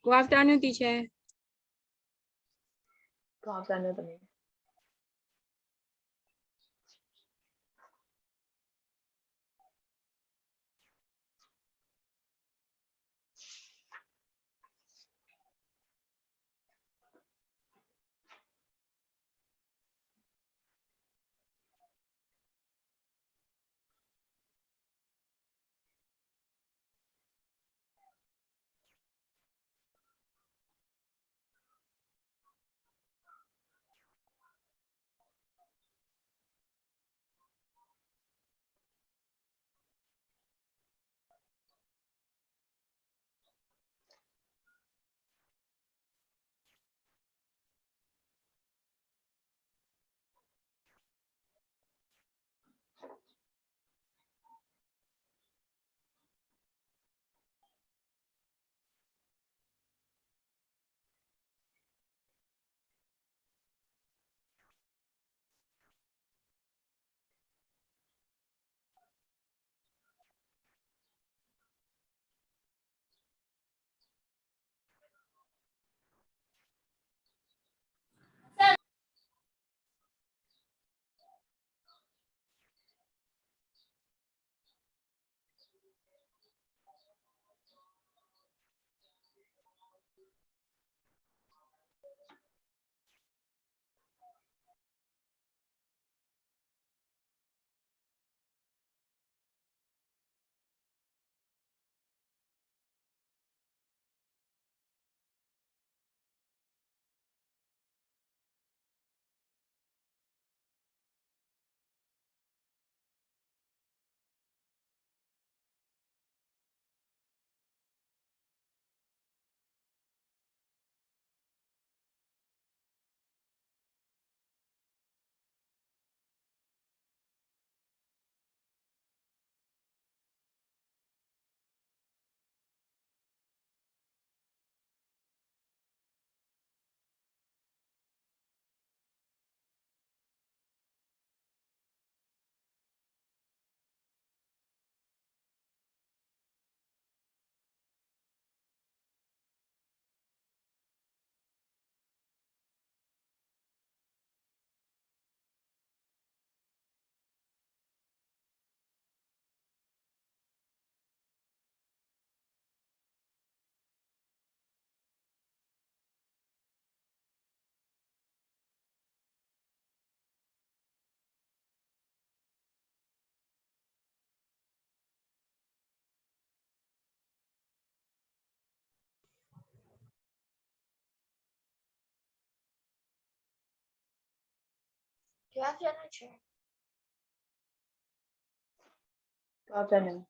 Good afternoon, teacher. Good afternoon, Tamim. Good afternoon, Chair. Good afternoon.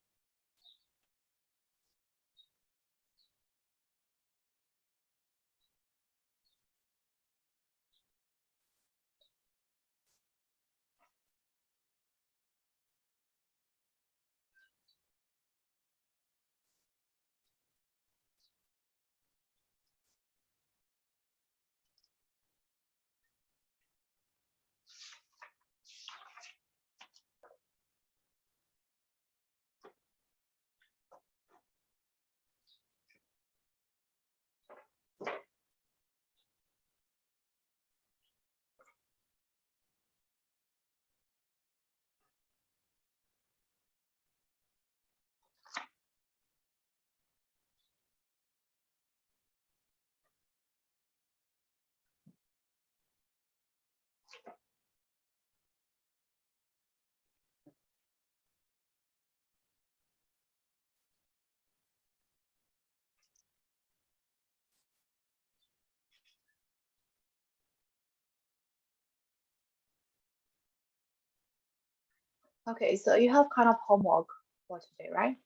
Okay, so you have kind of homework for today, right?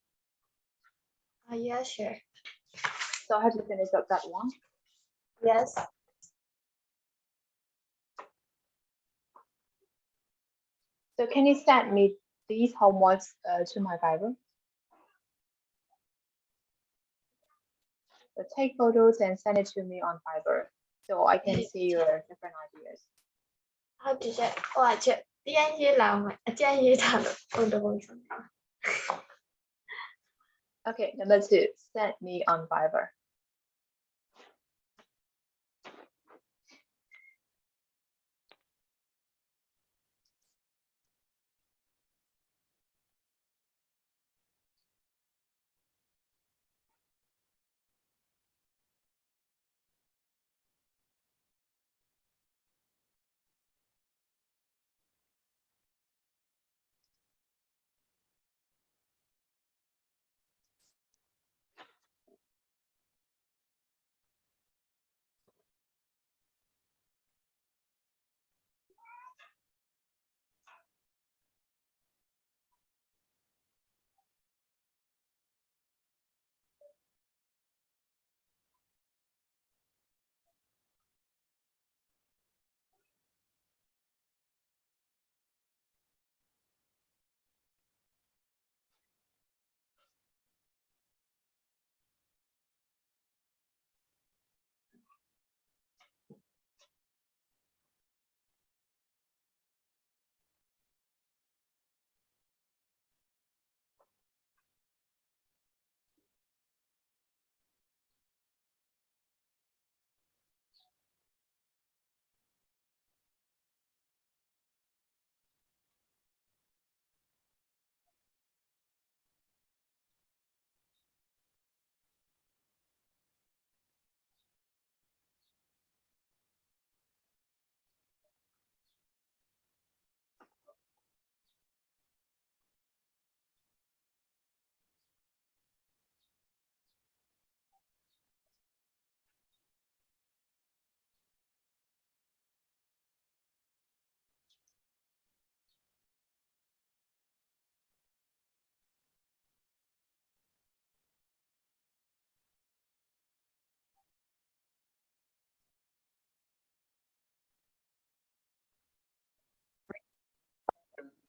Yeah, sure. So have you finished up that one? Yes. So can you send me these homeworks to my Viber? So take photos and send it to me on Viber so I can see your different ideas. Chị sẽ chị đi anh như làm chị anh như thảo được Okay, number 2, send me on Viber.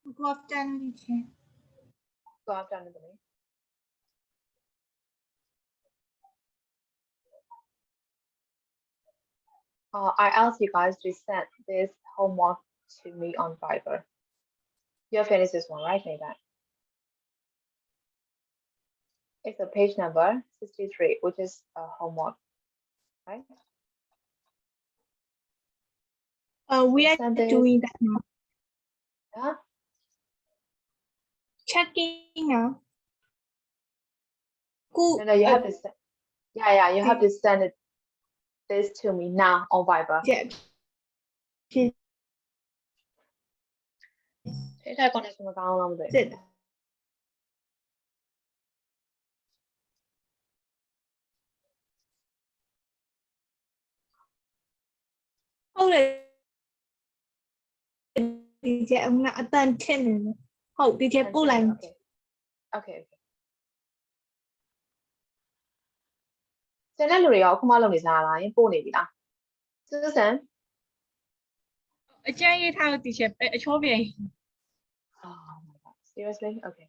Good afternoon, teacher. Go after another me. I asked you guys to send this homework to me on Viber. You finished this one, right, Nathan? It's a page number 63, which is a homework, right? We are Send this. doing that now. Yeah? Checking now. No, you have to send. Yeah, you have to send it this to me now on Viber. Yeah. Thế thôi con này không có không vậy? Did. Hold it. Teacher, ông nạ tên trên này. Hậu teacher cô làm. Okay. ကျန်တဲ့လူတွေရောခုမှလုပ်နေကြလားယင်ပို့နေပြီလား Susan အကျဉ်းရေးထားလို့ teacher အချောပြန် Oh my god seriously okay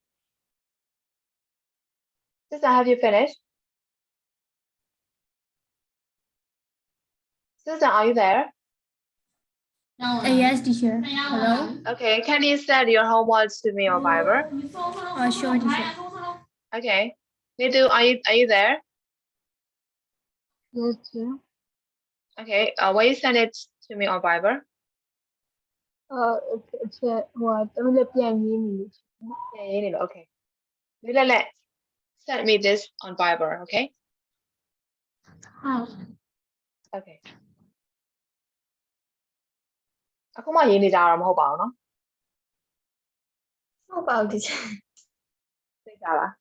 Susan have you finished Susan are you there Yes, teacher. Hello. Okay can you send your homework to me on Viber Sure, teacher. Okay Nitu are you there Yes, sir. Okay will you send it to me on Viber ဟိုတမလေးပြန်ရင်းနေလို့ Yeahရင်းနေလို့ Okay let send me this on Viber okay Okay အခုမှရင်းနေကြတာမဟုတ်ပါဘူးเนาะ ဟုတ်ပါဘူး teacher သိကြလား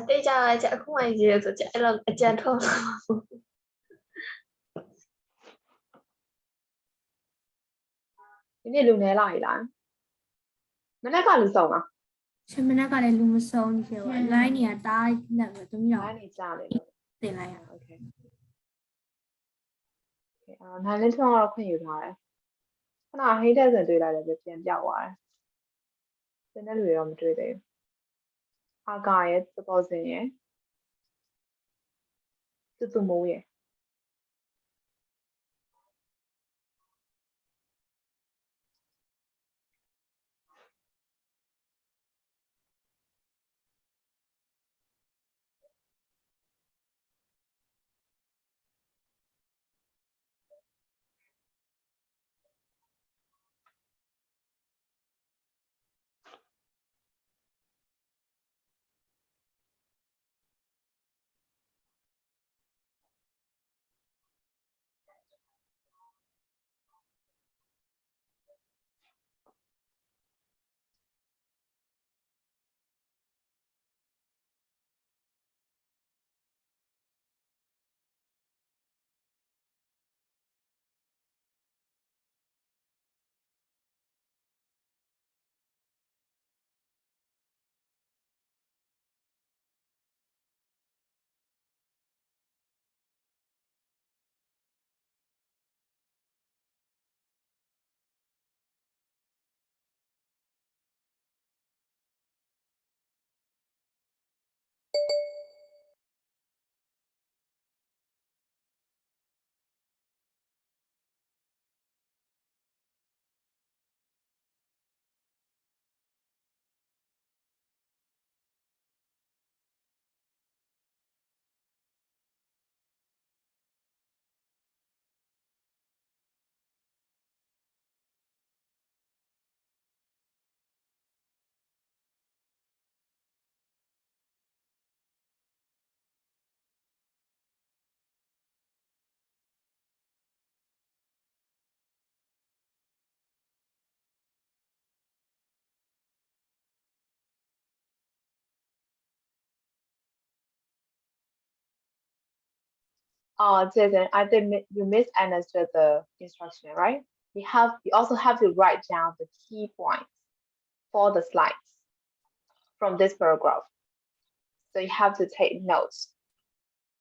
တိတ်ကြပါကြအခုမှရေးရဆိုကြအဲ့လိုအကြံထုတ်မှာမဟုတ် ဒီနေ့လူနေလာပြီလားမနေ့ကလူစုံလား ရှင်မနက်ကလည်းလူမဆုံးနေခဲ့ပါ line တွေကတားလက်ပဲသမီးတော့ အားနေကြတယ်လို့ တင်လိုက်ရ Okay နိုင်လင်းထွန်းကတော့ခွင့်ယူထားတယ်ခုနဟိတ်တဲ့စင်တွေ့လိုက်တယ်ပြန်ပြောက်သွားတယ်သင်တဲ့လူတွေတော့မတွေ့သေးဘူးအာကာရဲ့သဘောစင်ရဲ့သူမိုးရဲ့ Jason, I think you misunderstood the instruction, right? You also have to write down the key points for the slides from this paragraph. So you have to take notes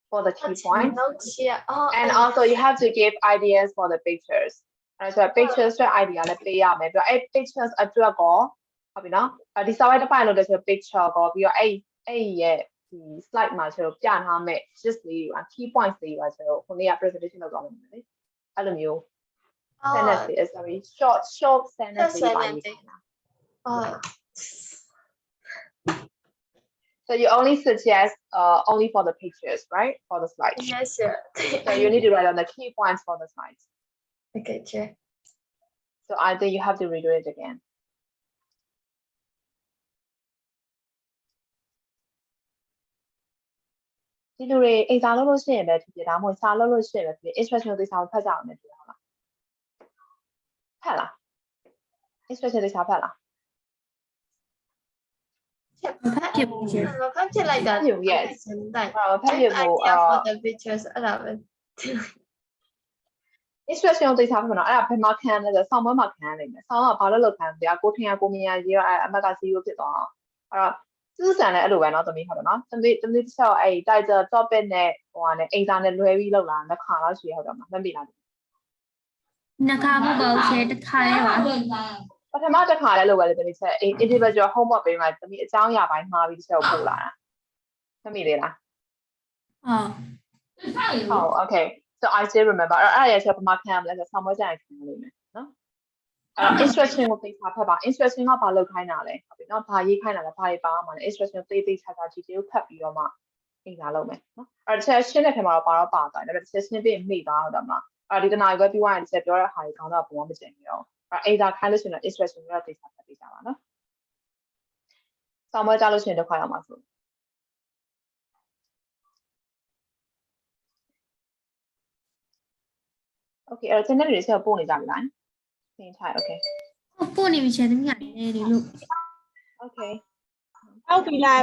for the key points. notes here. Oh, And also you have to give ideas for the pictures. အဲ့ဒါဆို pictures အတွက် ID ကလည်းပေးရမယ်ပြီးတော့အဲ့ pictures အတွက်ကောဟုတ်ပြီနော်ဒီစာပိုင်းတစ်ပိုင်းလို့လည်းဆို picture ကောပြီးတော့အဲ့ရဲ့ဒီ slide မှာဆိုတော့ပြထားမယ် gist လေးတွေ key points လေးတွေဆိုတော့ခုနေ့က presentation လုပ်သွားမယ်လေအဲ့လိုမျိုး sentence တွေ sorry short sentence တွေပါရေးထားတာ So you only suggest only for the pictures, right? For the slides. Yes, sir. So you need to write on the key points for the slides. Okay, sure. So either you have to redo it again. Di lu de exam လုပ်လို့ရှိရင်ပဲဖြစ်ဖြစ်ဒါမှမဟုတ်စာလုပ်လို့ရှိရင်ပဲဖြစ်ဖြစ် instruction သိစာကိုဖတ်ကြအောင်လည်းပြောရအောင်ဖတ်လား instruction သိစာဖတ်လား ဖတ်ဖြစ်ဘူးရှင် ဖတ်ဖြစ်လိုက်တာ yes တိုင် ဖတ်ဖြစ်ဖို့ for the pictures အဲ့ဒါပဲ instruction သိစာဖတ်မှာအဲ့ဒါဘယ်မှာခံလဲဆိုဆောင်းပွဲမှာခံရနိုင်တယ်ဆောင်းကဘာလို့ခံလဲကိုထင်ရကိုမြင်ရရေးတော့အမက်က0ဖြစ်သွားအောင်အဲ့တော့စူးစမ်းလည်းအဲ့လိုပဲเนาะသမီးဟုတ်တယ်เนาะသမီးတစ်ချက်အဲ့ title topic နဲ့ဟိုဟာနဲ့ exam နဲ့လွဲပြီးလောက်လာနှစ်ခါလောက်ရှိရဟုတ်တယ်မလားမသိလား နှစ်ခါမဟုတ်ပါဘူးရှင်တစ်ခါလေးပါ ပထမတစ်ခါလဲလုပ်ရလေသမီးချက် individual homework ပေးမှသမီးအကြောင်းအရာပိုင်းမှားပြီးတစ်ချက်ကိုပို့လာတာသမီးလေးလား ဟုတ် okay so I still remember အဲ့ဒါရဲ့ချက်ပမာခံရမလဲဆိုဆောင်းပွဲကြရင်ခံရလိမ့်မယ်နော်အဲ့ instruction ကိုသိထားဖတ်ပါ instruction ကဘာလုပ်ခိုင်းတာလဲဟုတ်ပြီနော်ဘာရေးခိုင်းတာလဲဘာတွေပါမှာလဲ instruction သိချာ detail ဖတ်ပြီးတော့မှအိမ်လာလုပ်မယ်နော်အဲ့တစ်ချက်ရှင်းတဲ့ထဲမှာတော့ပါတော့ပါသွားတယ်ဒါပေမဲ့တစ်ချက်ရှင်းပြီးမိသွားတော့မှာအဲ့ဒီတနားရွယ်ပြီးသွားရင်တစ်ချက်ပြောတဲ့ဟာတွေခေါင်းတော့ပုံမကျင်ဘူးရောအဲ့အိမ်သာခိုင်းလို့ရှိရင် instruction ကိုသိချာဖတ်ပေးကြပါနော်ဆောင်းပွဲကြလို့ရှိရင်တော့ခွာရမှာဆိုOkay အဲ့တော့ channel တွေဆက်ပို့နေကြပြီလားသင်ထား Okay ပို့နေပြီရှင်သမီးကလည်းဒီလို Okay ဟုတ်ပြီလား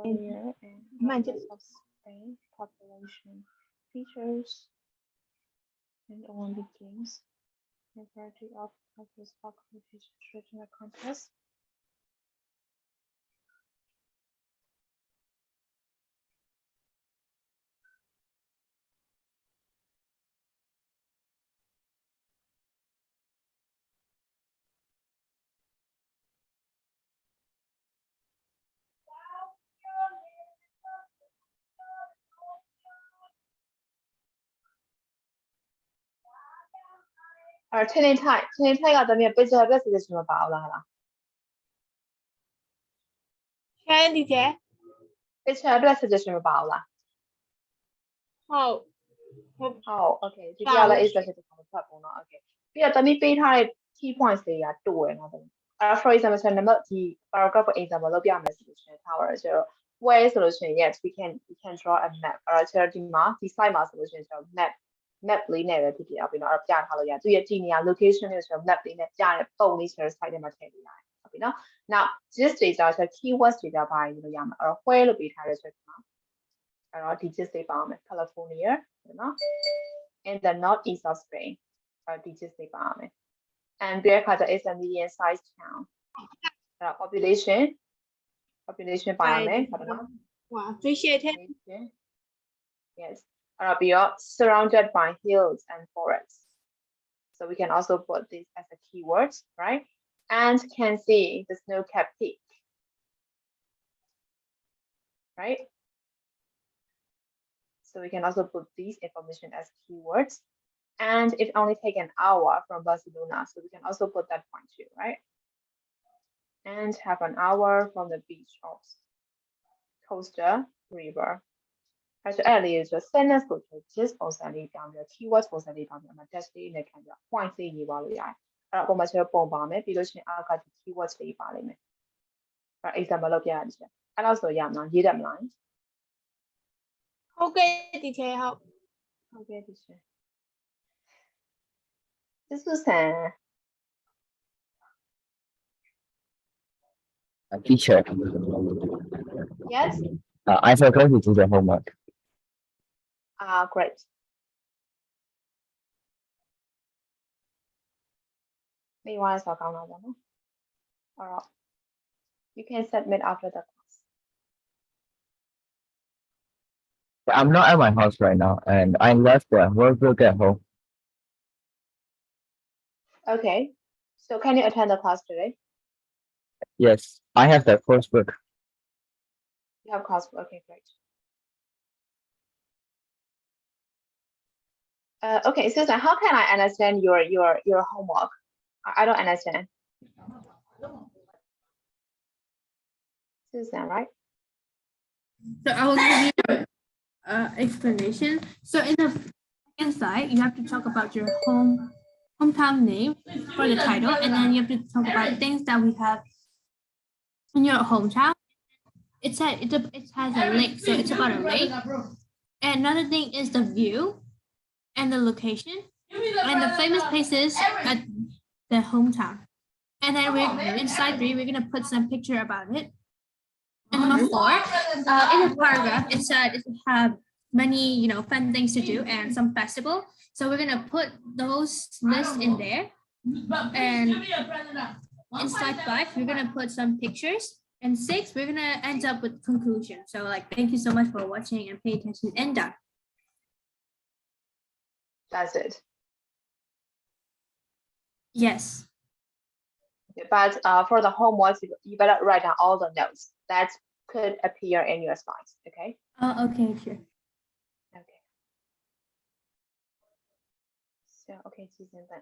Earlier and Manchester. of Spain population features and Olympic Games a variety of soccer competitions regional contests or training time ကတည်းက picture ပဲ suggestion မပါအောင်လား share ဒီကျ picture အတွက် suggestion မပါအောင်လား ဟုတ် ဟုတ် okay ဒီပြလည်း instruction တစ်ခါမဖတ်ဘူးเนาะ okay ပြီးတော့တမီးပေးထားတဲ့ key points တွေကတူရယ်เนาะအဲ့ for example ဆိုနံပါတ်ဒီ paragraph for example လုပ်ပြမယ်ဆိုလို့ရှိရင်ထားပါရဆိုတော့ where ဆိုလို့ရှိရင် yes we can draw a map အဲ့တော့ဒီမှာဒီ slide မှာဆိုလို့ရှိရင်ကျွန်တော် map လေးနဲ့ပဲဖြစ်ဖြစ်အောင်ပြီးတော့ပြထားလို့ရတယ်သူရဲ့ကြည်နေရ location လေးဆိုတော့ map လေးနဲ့ပြတဲ့ပုံလေးဆိုတော့ slide ထဲမှာထည့်ပေးရတယ်ဟုတ်ပြီနော် now gist တွေကြောင့်ဆို keywords တွေကြောင့်ပါလို့ရမှာအဲ့တော့ where လို့ပေးထားတဲ့ဆိုတော့အဲ့တော့ဒီ gist တွေပါအောင်မယ် California နော် in the northeast of Spain အဲ့ဒီ gist တွေပါအောင်မယ် and ပြီးတဲ့အခါကျ is a medium sized town အဲ့တော့ population ပါရမယ်ဟုတ်တယ်နော် ဟွာ appreciate Yes. Surrounded by hills and forests. So we can also put this as a keyword, right? And can see the snow-capped peak. Right? So we can also put these information as keywords. And it only take an hour from Barcelona. So we can also put that point too, right? And have an hour from the beach of Costa River. အဲ့ဆိုအဲ့လေးဆို sentence ကို gist ပုံစံလေးတောင်းပြီး keywords ပုံစံလေးတောင်းပြီး text လေးနဲ့ခံပြီး point လေးရေးသွားလို့ရတယ်အဲ့တော့ပုံမှန်ဆိုပုံပါမယ်ပြီးလို့ရှိရင်အောက်က keywords လေးပါလိမ့်မယ်အဲ့ example လုပ်ပြရတယ်ချက်အဲ့တော့ဆိုရမလားရေးတတ်မလား ဟုတ်ကဲ့ဒီကျဟုတ် Okay teacher This is Teacher, Yes I forgot to do the homework. Great May you want to talk about that? Alright You can submit after the class I'm not at my house right now, and I left the workbook at home. Okay. So can you attend the class today? Yes, I have the coursework. You have class. Okay, great. Okay, Susan, how can I understand your homework? I don't understand. Susan, right? So I will give you explanation. So in the second slide, you have to talk about your hometown name for the title, and then you have to talk about things that we have in your hometown. It has a lake, so it's about a lake. And another thing is the view and the location and the famous places at the hometown. And then in slide 3, we're gonna put some picture about it. And number 4, in the paragraph, it said it have many, fun things to do and some festival. So we're gonna put those lists in there. And in slide 5, we're gonna put some pictures. And 6, we're gonna end up with conclusion. So thank you so much for watching and pay attention and done. That's it. Yes. Okay, but for the homework, you better write down all the notes that could appear in your slides. Okay. Okay, sure. Okay. So okay, Susan then.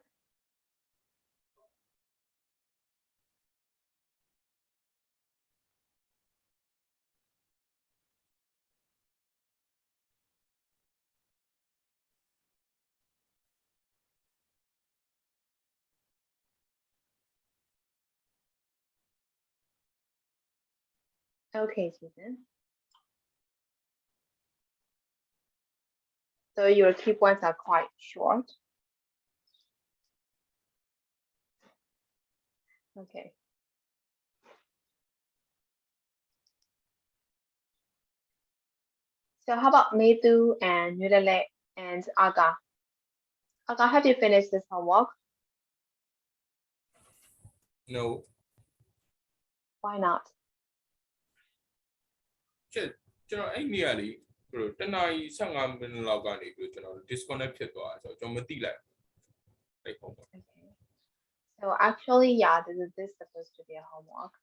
Okay, Susan. So your key points are quite short. Okay. So how about Medu and Nudale and Aga? Aga, have you finished this homework? No. Why not? ကျွန်တော်အဲ့နေ့ကလေတနာရီ15မိနစ်လောက်ကနေပြီးကျွန်တော် disconnect ဖြစ်သွားတယ်ဆိုတော့ကျွန်တော်မသိလိုက်အဲ့ပုံပေါ့ Okay. So actually, yeah, this is supposed to be a homework,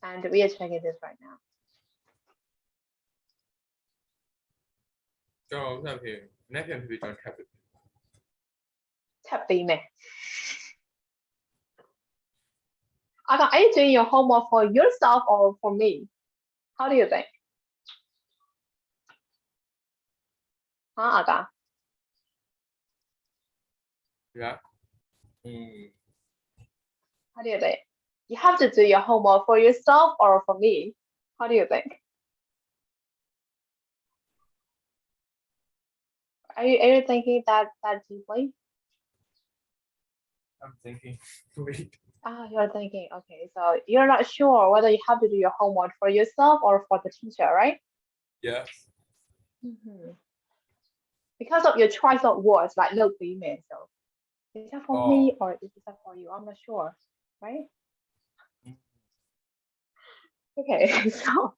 and we are checking this right now. ကျွန်တော်ဆက်ဖြစ်နေ့ပြန်ဖြစ်ကျွန်တော်ထပ်ပြီ Tap me. Aga, are you doing your homework for yourself or for me? How do you think? Huh, Aga? Yeah. How do you think? You have to do your homework for yourself or for me? How do you think? Are you thinking that deeply? I'm thinking wait You're thinking, okay, so you're not sure whether you have to do your homework for yourself or for the teacher, right? yes Because of your choice of words, like look email, so is that for me or is that for you? I'm not sure, right? Okay, so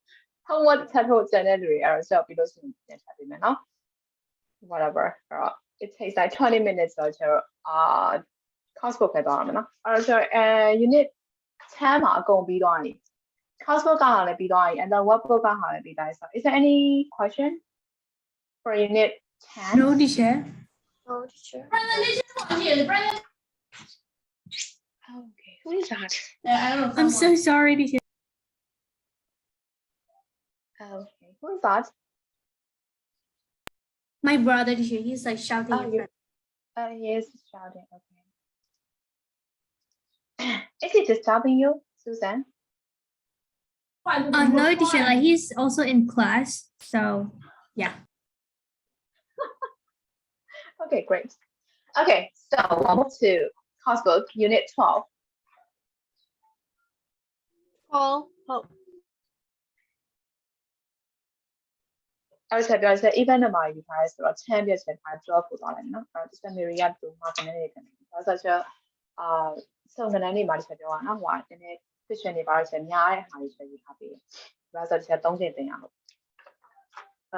homework title January so because whatever. It takes like 20 minutes or so Cosbook ပဲသွားရမယ်နော်အဲ့တော့unit 10မှာအကုန်ပြီးသွားပြီ Cosbook ကလည်းပြီးသွားပြီ and then workbook ကလည်းပြီးသွားပြီ so is there any question for unit 10? No, teacher. No, teacher. Okay, who is that? I'm so sorry, teacher. Okay, who is that? My brother, teacher, he's shouting. Oh, he is shouting. Okay. Is he disturbing you, Susan? No, teacher, he's also in class. So, yeah. Okay, great. Okay, so we'll move to Cosbook, unit 12. Hope. အဲ့ဒါပြောချက် event မှာယူထားရဲဆိုတော့ 10 ပြည့်ချက်ထား12ပို့သွားလိုက်နော်အဲ့တော့ summary ရတူမှာကနေနေတယ်ဆိုတော့စုံကဏ္ဍနေမှာတစ်ချက်ပြောရအောင်ဟိုကနည်းနည်း fiction တွေပါတော့ချက်များတဲ့ဟာတွေချက်ယူထားပြီးဒါဆိုတော့ချက်3ချိန်သင်ရအောင်အဲ့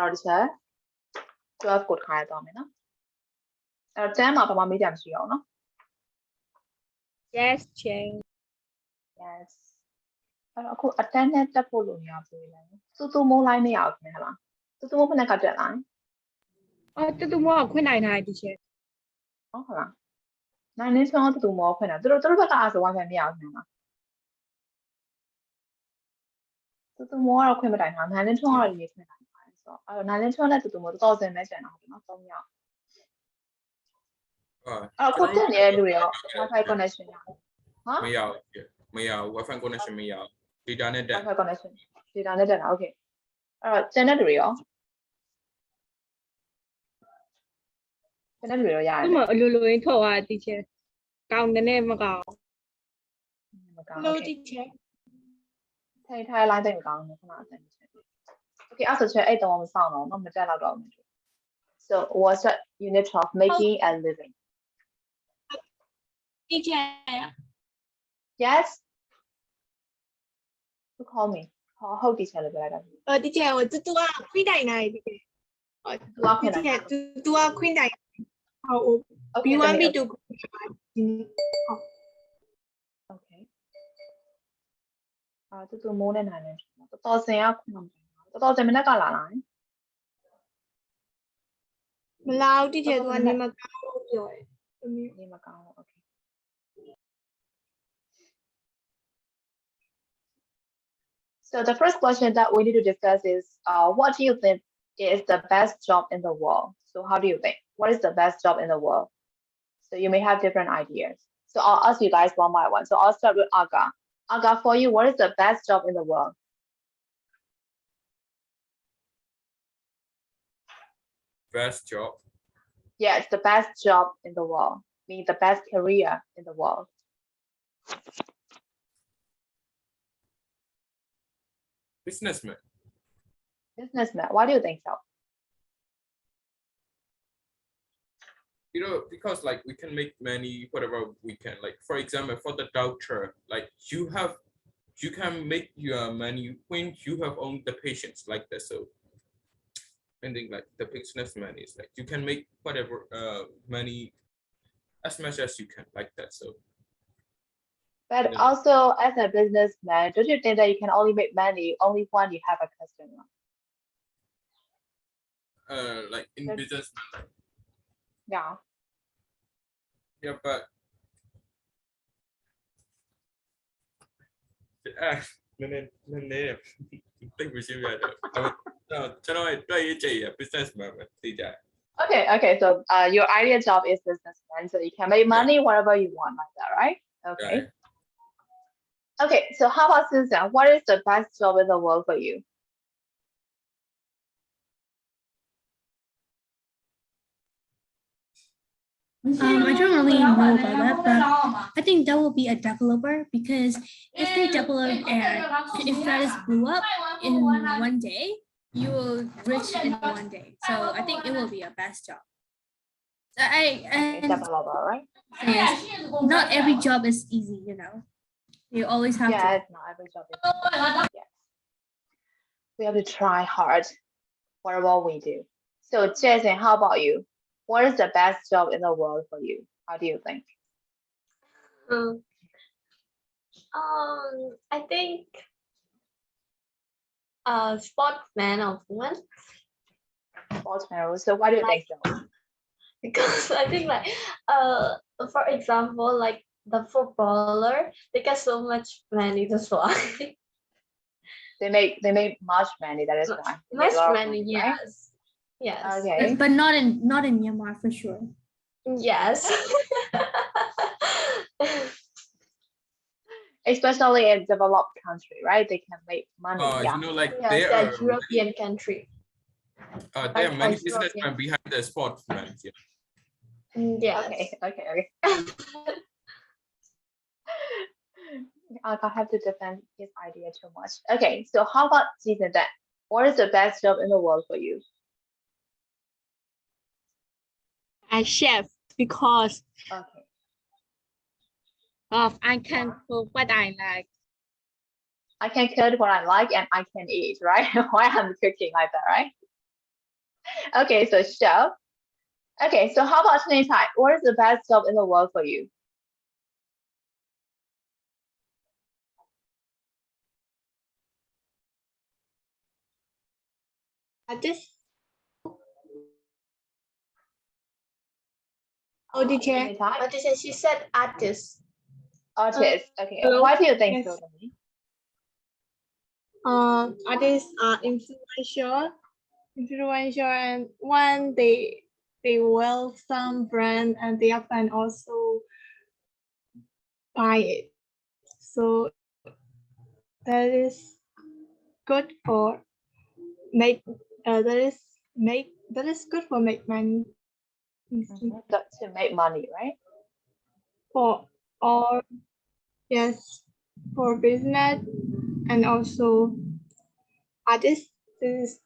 တော့တစ်ချက် 12ကိုထားရတော့မယ်နော်အဲ့တော့10မှာဘာမှမေးကြမရှိအောင်နော် Yes ချေ yes အဲ့တော့အခုအတန်းနဲ့တက်ဖို့လို့မရဘူးလေတူတူမိုးလိုက်မရဘူးခင်ဗျာလားတူတူမိုးဖက်နဲ့ကတက်လာ အော်တူတူမောခွင့်နိုင်တာတီချာ ဟုတ်လားနိုင်နေချောင်းတူတူမောခွင့်တာသူတို့ဘက်ကအားဆို wifi မရဘူးခင်ဗျာတူတူမောကတော့ခွင့်မတိုင်တာနိုင်နေချောင်းကတော့ဒီခွင့်တိုင်ပါတယ်ဆိုတော့အဲ့တော့နိုင်နေချောင်းနဲ့တူတူမော1000ပဲကျန်တော့နော်3ယောက် အဲ့ခုတက်နေတဲ့လူတွေရော wifi connection ရဟမ် မရဘူး wifi connection မရဘူး data နဲ့တက် wifi connection data နဲ့တက်တာ okay အဲ့တော့ကျန်တဲ့လူတွေရောကျန်တဲ့လူတွေရောရတယ် သူမအလိုလိုရင်းထောက်ရတီချာကောင်းတယ်နဲ့မကောင်း မကောင်း လို့ okay တီချာ ထိုင် line တိတ်မကောင်းဘူးခဏအတန်းချက် okay အဲ့ဆိုချဲအဲ့တော့မဆောင်တော့မတက်တော့တော့ဘူး so what's the unit of making and living တီချာ yes you call me ဟုတ်တီချာလို့ပြောလိုက်တာ တီချာဟိုတူတူကခွင့်တိုင်တာတီချာ သူကခွင့် တီ တိုင် ချာတူကခွင့်တိုင်ဟို okay you want me to okay တူတူမိုးနဲ့နိုင်နေတော်စင်ကခွင့်တော်စင်မနေ့ကလာလာ မလောက်တီချာသူကနေမကောင်းလို့ပြောတယ် နေမကောင်းဘူး okay so the first question that we need to discuss is what do you think is the best job in the world so how do you think what is the best job in the world so you may have different ideas so I'll ask you guys one by one so I'll start with Aga for you what is the best job in the world best job yes the best job in the world meaning the best career in the world businessman businessman why do you think so you know because like we can make money whatever we can like for example for the doctor like you can make your money when you have owned the patients like that so I think like the businessman is like you can make whatever money as much as you can like that so but Yeah. also as a businessman don't you think that you can only make money only when you have a customer like in Yes. business yeah yeah but နည်းတိတ်မရှိရတော့ကျွန်တော်တွေ့ရကြရ businessman ပဲသိကြတယ် okay so your ideal job is businessman so you can make money wherever you want like that right okay okay so how about Susan what is the best job in the world for you I don't really know about that, but I think that will be a developer because if they develop and if that is blew up in one day, you will rich in one day. So I think it will be a best job. okay, And developer right yes, not every job is easy, you know. You always have yeah it's not every job is yes we have to try hard whatever we do so Jason how about you what is the best job in the world for you how do you think I think sportsman or woman sportsman so why do you think so because I think like for example like the footballer they get so much money that's why they make much money that is why They make much a lot of money right? yes okay but not in Myanmar for sure. yes especially in developed country, right? They can make money. Yeah. you know like yes there like are European country there are many European. businessmen behind the sportsmen yeah. yes Okay. I have to defend his idea too much. Okay, so how about Jason then? What is the best job in the world for you? as chef because Okay. of I can cook what I like I can cook what I like and I can eat, right? Why I'm cooking like that, right? Okay, so chef. Okay, so how about Name Time? What is the best job in the world for you? Artist. Oh, teacher. Name Time? What is it? She said artist. Artist. Okay, hello? why do you think Yes. so, Dominique? Artists are influential, and when they will some brand and they often also buy it. So that is good for that is good for make money. Got to make money, right? For all, yes, for business and also artists, this is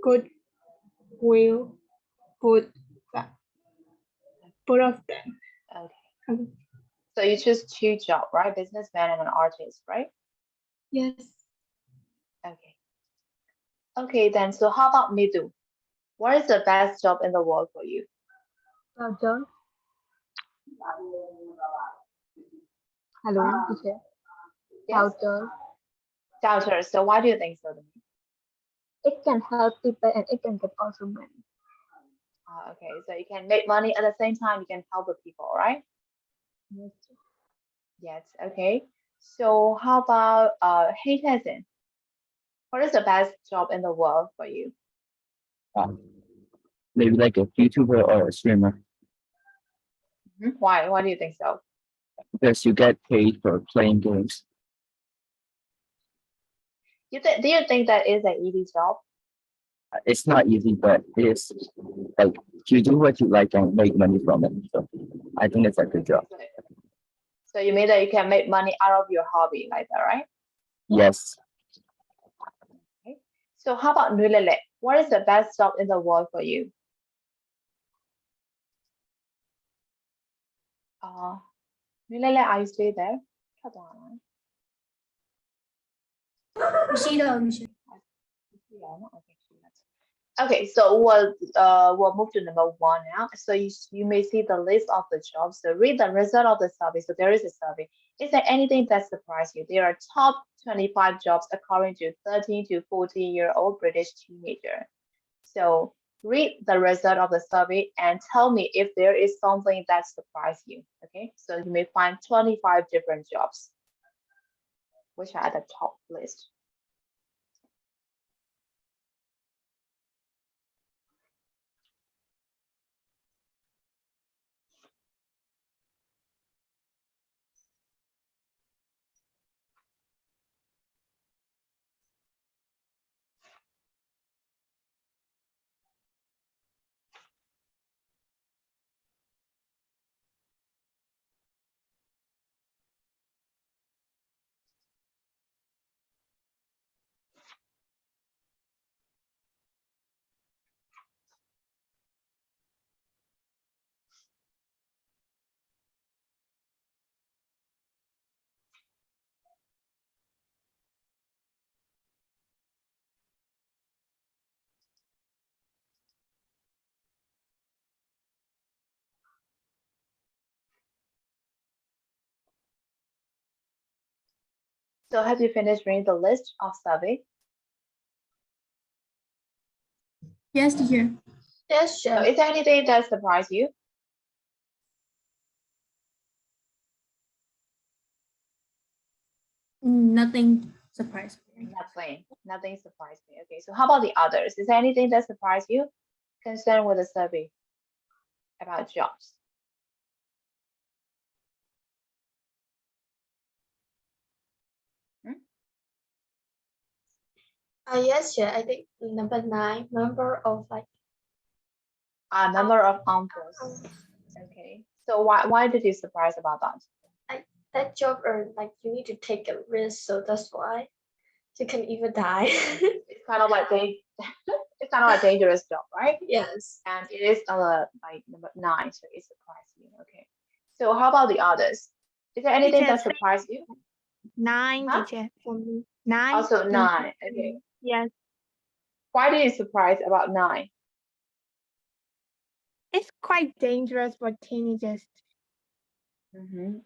good will put that both of them. Okay. So you choose two jobs, right? Businessman and an artist, right? Yes. Okay. Okay, then. So how about Midu? What is the best job in the world for you? Doctor. Hello, teacher. Yes. Doctor. Doubter. So why do you think so, Dominique? It can help people and it can get also money. Okay, so you can make money at the same time you can help the people, right? Yes. Yes. Okay. So how about Hey Tenzin? What is the best job in the world for you? Maybe like a YouTuber or a streamer, Why? Why do you think so? because you get paid for playing games. Do you think that is an easy job? It's not easy, but it is like you do what you like and make money from it. So I think it's a good job. So you mean that you can make money out of your hobby like that, right? Yes. So how about Nulele? What is the best job in the world for you? Nulele, are you still there? Hold on. Okay, so we'll move to number one now. So you may see the list of the jobs. So read the result of the survey. So there is a survey. Is there anything that surprised you? There are top 25 jobs according to 13 to 14-year-old British teenager. So read the result of the survey and tell me if there is something that surprised you. Okay, so you may find 25 different jobs, which are at the top list. So have you finished reading the list of survey? Yes, teacher. Yes, So chef. is there anything that surprised you? Nothing surprised me. Nothing surprised me. Okay, so how about the others? Is there anything that surprised you concerned with the survey about jobs? Yes, chef. I think number 9, number of like Number of answers. Okay, so why did you surprise about that? that job or like you need to take a risk, so that's why you can even die. It's kind of like it's kind of a dangerous job, right? Yes. And it is like number 9, so it surprised you. Okay, so how about the others? Is there anything that surprised you? 9, Huh? teacher, for me. 9. Also 9. Okay. Yes. Why did you surprise about 9? It's quite dangerous for teenagers.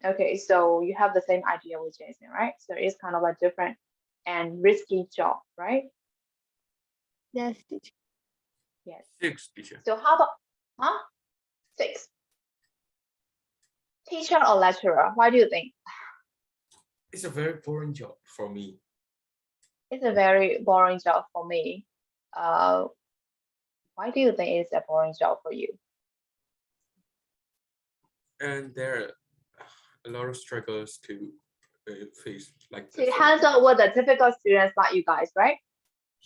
Okay, so you have the same idea with Jason, right? So it's kind of a different and risky job, right? Yes, teacher. Yes. 6, teacher. So how about 6? Teacher or lecturer? Why do you think? It's a very boring job for me. It's a very boring job for me. Why do you think it's a boring job for you? And there are a lot of struggles to face, like To handle with the difficult students like you guys, right?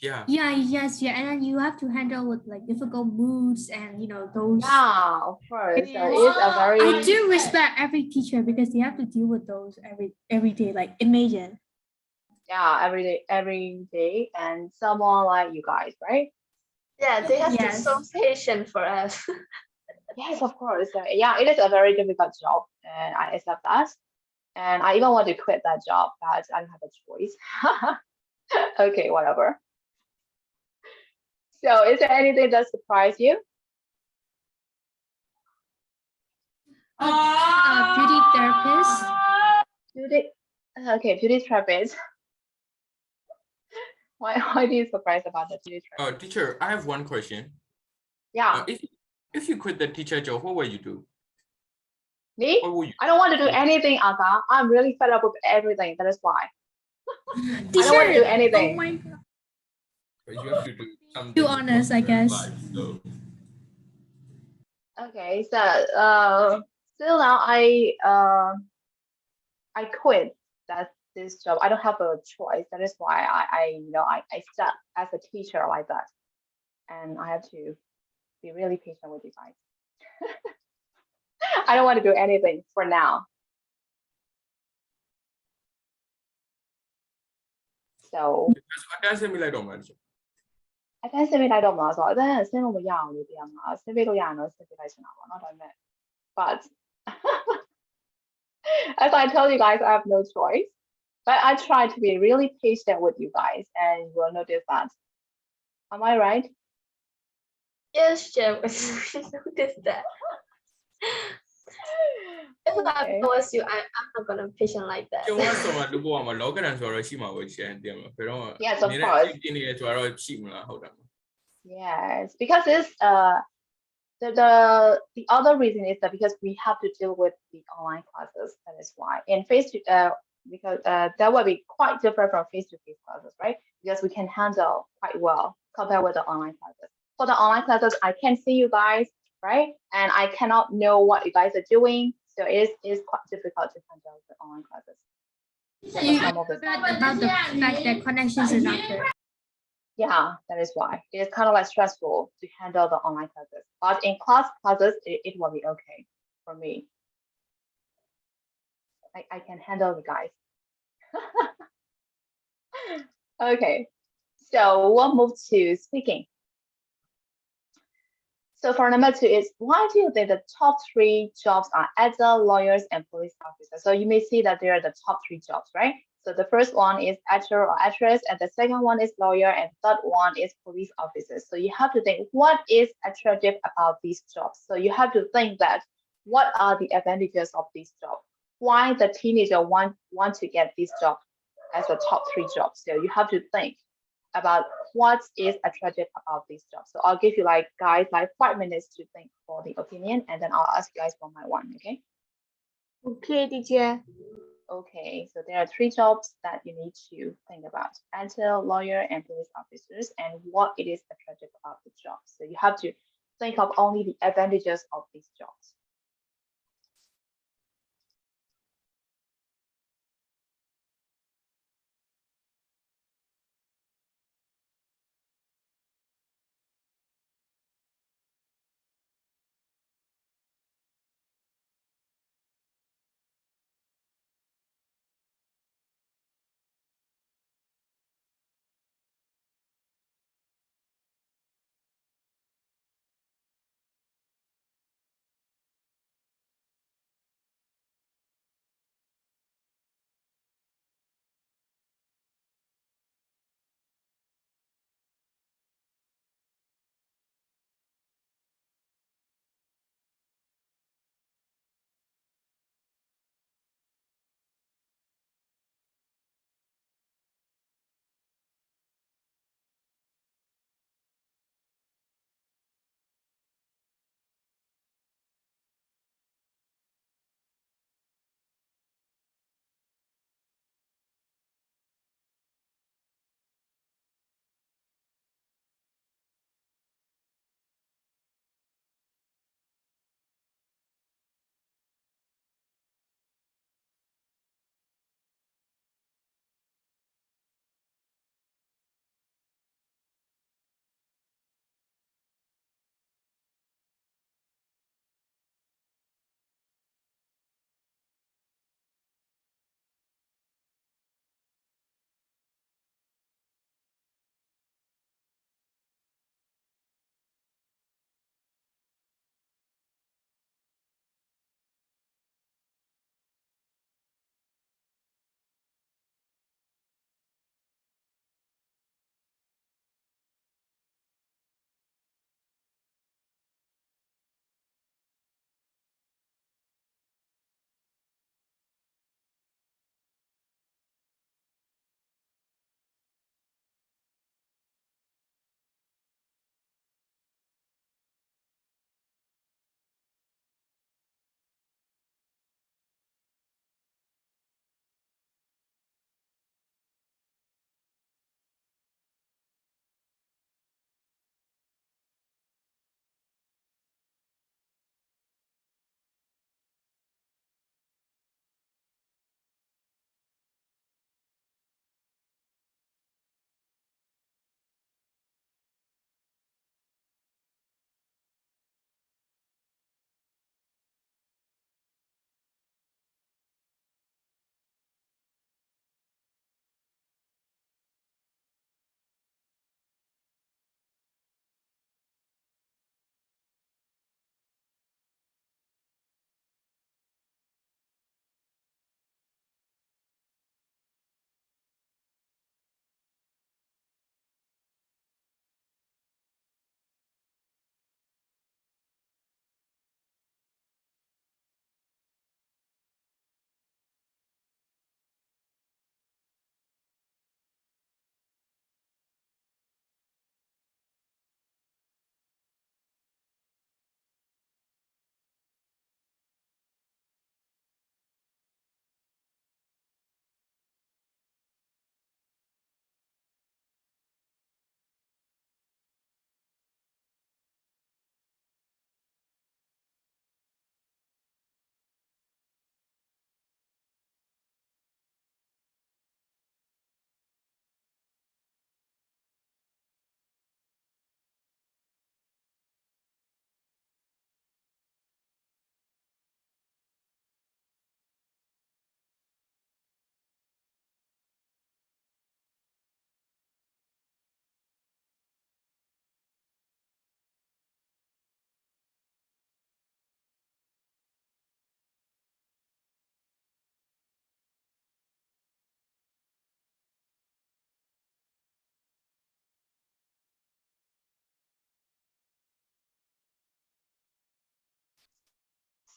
Yeah. Yes, and then you have to handle with like difficult moods and those. Yeah, of course. So Yes. it's a very I do respect every teacher because they have to deal with those every day. Like imagine. every day, and someone like you guys, right? Yeah, they have to Yes. show patience for us. Yes, of course. Yeah, it is a very difficult job, and I accept that. And I even want to quit that job, but I don't have a choice. Okay, whatever. So, is there anything that surprised you? Beauty therapist. Beauty. Okay, beauty therapist. Why do you surprised about the beauty therapist? Teacher, I have one question. Yeah, If you quit the teacher job, what will you do? me? What will you? I don't want to do anything, Aga. I'm really fed up with everything. That is why. Teacher, I don't want to do anything. Oh my God. But you have to do something. Too honest, I guess. So. Okay, so still now I quit this job. I don't have a choice. That is why I start as a teacher like that, and I have to be really patient with you guys. I don't want to do anything for now. So အတန်းဆင်းမိလိုက်တော့မှာ teacher. အတန်းဆင်းပေးလိုက်တော့မှာဆိုတော့အတန်းဆင်းလို့မရအောင်လို့တရားမှာဆင်းပေးလို့ရရင်တော့ဆင်းပေးလိုက်ချင်တာပေါ့နော်ဒါပေမဲ့ but as I told you guys, I have no choice. But I try to be really patient with you guys, and you will notice that. Am I right? Yes, Jeff, I noticed that. If Okay. I was you, I'm not gonna be patient like that. ကျုံဝဆိုမှလူဘဝမှာလောကဓာတ်ဆိုတော့ရှိမှာပဲ teacher တင်မှာဘယ်တော့မှ Yes, of course. ပြင်းနေရဆိုတော့ရှိမလားဟုတ်တယ် Yes, because it's the other reason is that because we have to deal with the online classes. That is why. In because that will be quite different from face-to-face classes, right? Because we can handle quite well compared with the online classes. For the online classes, I can see you guys, right? And I cannot know what you guys are doing. So it is quite difficult to handle the online classes. You Some of the forgot about the fact that connections are not good. Yeah, that is why. It is kind of like stressful to handle the online classes. But in classes, it will be okay for me. I can handle you guys. Okay, so we'll move to speaking. So for number 2 is, why do you think the top 3 jobs are actor, lawyers, and police officers? So you may see that they are the top 3 jobs, right? So the first one is actor or actress, and the second one is lawyer, and third one is police officers. So you have to think, what is attractive about these jobs? So you have to think that, what are the advantages of these jobs? Why the teenager want to get this job as the top 3 jobs? So you have to think about what is attractive about these jobs. So I'll give you guys 5 minutes to think for the opinion, and then I'll ask you guys one by one, okay? Okay, teacher. Okay, so there are 3 jobs that you need to think about: actor, lawyer, and police officers, and what it is attractive about the jobs. So you have to think of only the advantages of these jobs.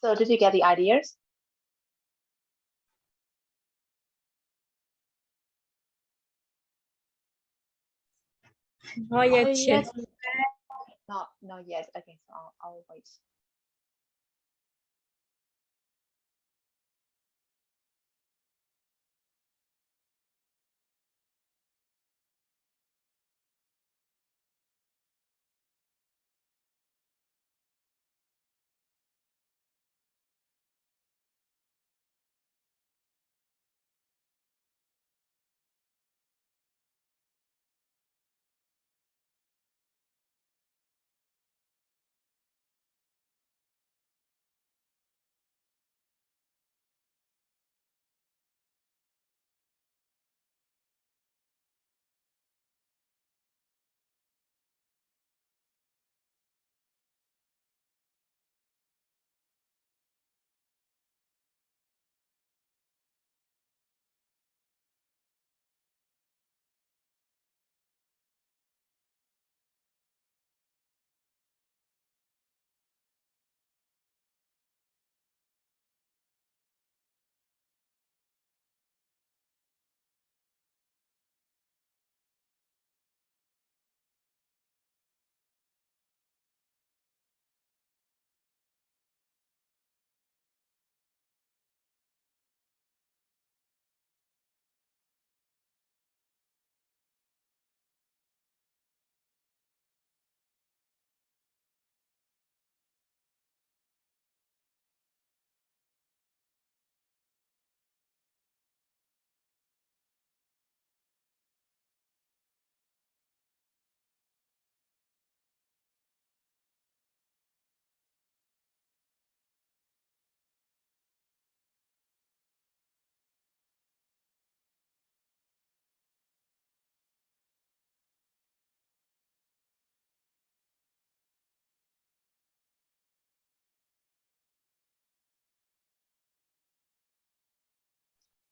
So did you get the ideas? Oh yeah, Yes. Not yet. Okay, so I'll wait.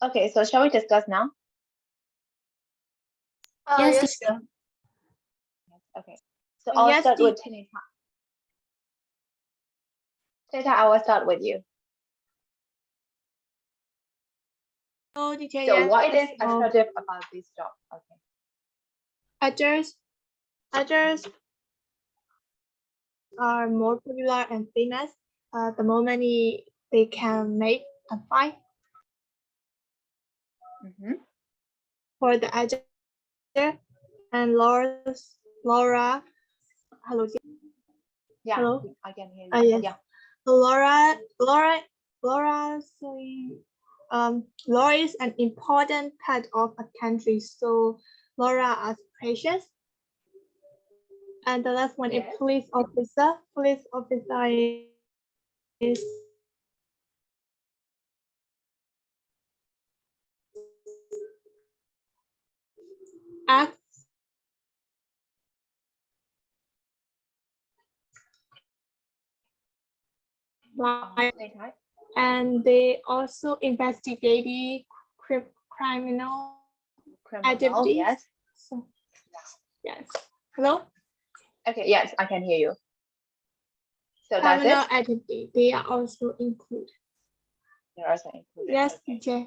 Okay, so shall we discuss now? Yes, Yes, sure. Okay, so I'll Yes, start with Tenita. Tenita, I will start with you. Oh, teacher, So yes. what is attractive about this job? Okay. Actors are more popular and famous. The more money they can make and find Mhm. for the actor. And Laura, hello, Yeah, hello. I can hear you. Yes. Yeah. Laura, sorry. Laura is an important part of a country, so Laura is precious. And the last one Yes. is police officer. Police officer is acts like, Tenita? and they also investigate criminal Criminal, activities. yes. So, yes. Hello? Okay, yes, I can hear you. So that's Criminal it. activity, they are also included. You're also included. Yes, Okay. teacher.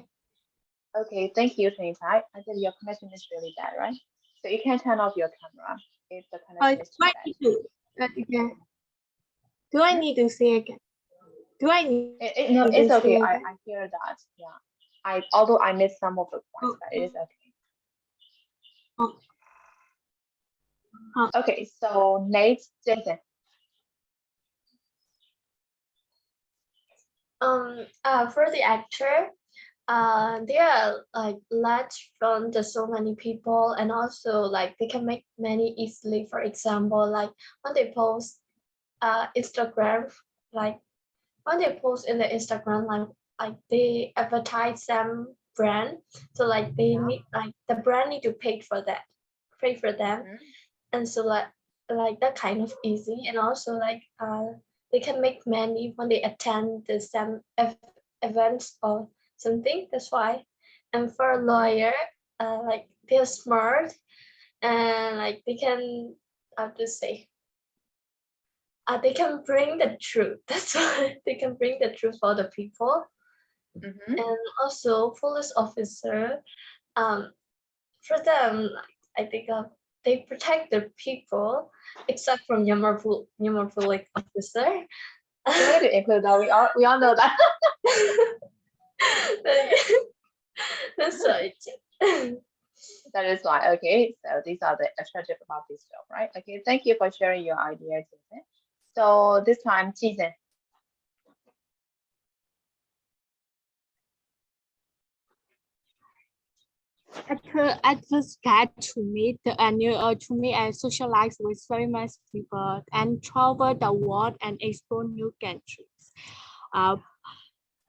Okay, thank you, Tenita. I think your connection is really bad, right? So you can turn off your camera if the connection is too I bad. need to, teacher. Do I need to say again? Do I need No, to it's say okay. again? I hear that. Yeah. Although I missed some of the points, but it is okay. Okay, so next, Jason. For the actor, they are like large from the so many people, and also like they can make money easily. For example, like when they post Instagram, like when they post in the Instagram, like they advertise some brand, so like they Yeah. need like the brand need to pay for that, pay for them, Mhm. and so like that kind of easy, and also like they can make money when they attend the some events or something. That's why. And for a lawyer, like they're smart, and like they can, how to say, they can bring the truth. That's why they can bring the truth for the people. Mhm. And also police officer, for them, I think they protect the people, except from Myanmar police officer. You wanted to include that. We all know that. That's right. That is why. Okay, so these are the extra tips about this job, right? Okay, thank you for sharing your ideas. Jason. So this time, Jason. At first get to meet to meet and socialize with famous people and travel the world and explore new countries.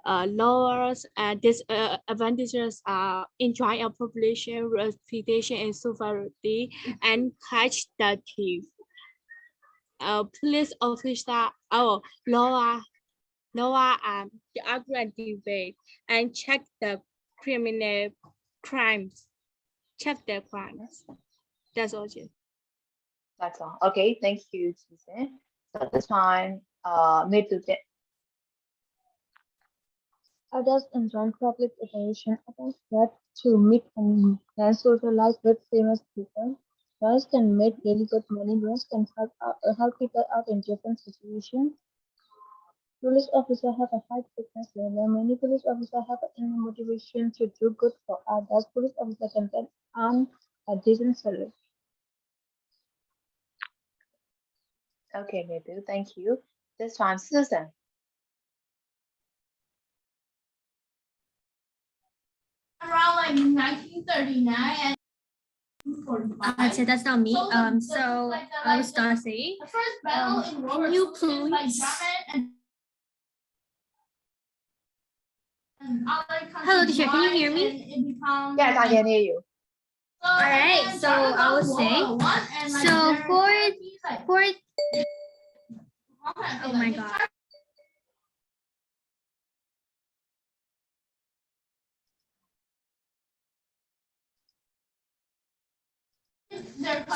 Lowers disadvantages are enjoying a population reputation and sovereignty and catch the thief. Police officer lower the argument debate and check the criminal crimes. Check the crimes. That's all. That's all. Okay, thank you, Jason. So this time, Mituke. Others enjoy public attention. Others get to meet and socialize with famous people. Lawyers can make really good money. Lawyers can help people out in different situations. Police officers have a high fitness level. Many police officers have an inner motivation to do good for others. Police officers can then earn a decent salary. Okay, Mitu, thank you. This time, Susan. Around like 1939 and so that's not me. So I was Darcy. The first battle in World War II. Please. Hello, teacher. Can you hear me? Yes, I can hear you. All right. So I will say. So for oh my God.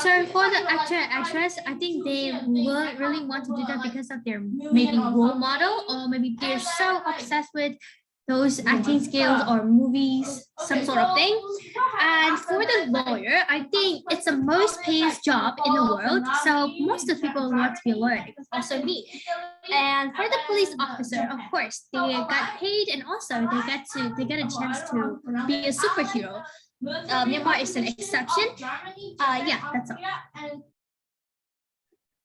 So for the actor and actress, I think they will really want to do that because of their maybe role model, or maybe they're so obsessed with those acting skills or movies, some sort of thing. And for the lawyer, I think it's the most paid job in the world. So most of the people want to be a lawyer, also me. And for the police officer, of course, they got paid, and also they get a chance to be a superhero. Myanmar is an exception. Yeah, that's all.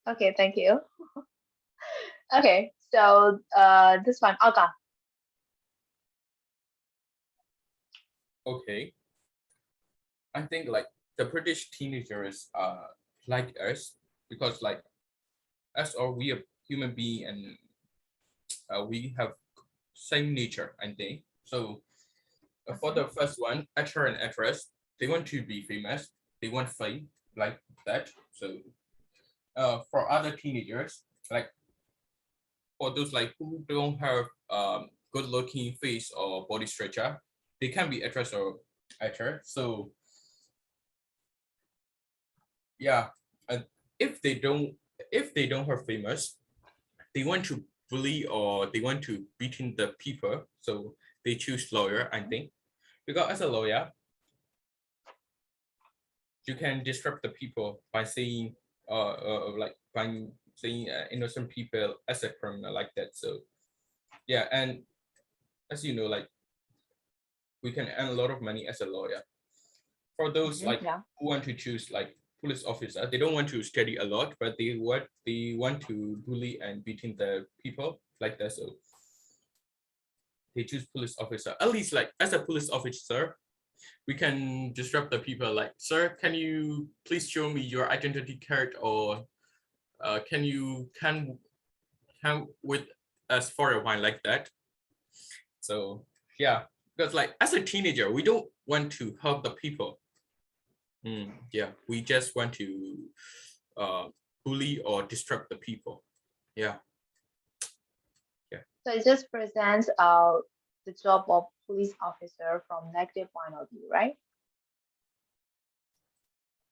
Okay, thank you. Okay, so this one, Aga. Okay. I think like the British teenagers like us because like us or we are human being and we have same nature, I think. So for the first one, actor and actress, they want to be famous. They want fame like that. So for other teenagers, like for those like who don't have good looking face or body structure, they can be actress or actor. So yeah, and if they don't have famous, they want to bully or they want to beating the people. So they choose lawyer, I think, because as a lawyer, you can disrupt the people by saying like by saying innocent people as a criminal like that. So yeah, and as you know, like we can earn a lot of money as a lawyer. For those like Yeah. who want to choose like police officer, they don't want to study a lot, but they want to bully and beating the people like that. So they choose police officer. At least like as a police officer, we can disrupt the people like, sir, can you please show me your identity card, or can you come with us for a while like that. So yeah, because like as a teenager, we don't want to help the people. Yeah, we just want to bully or disrupt the people. Yeah. So it just presents the job of police officer from negative point of view, right?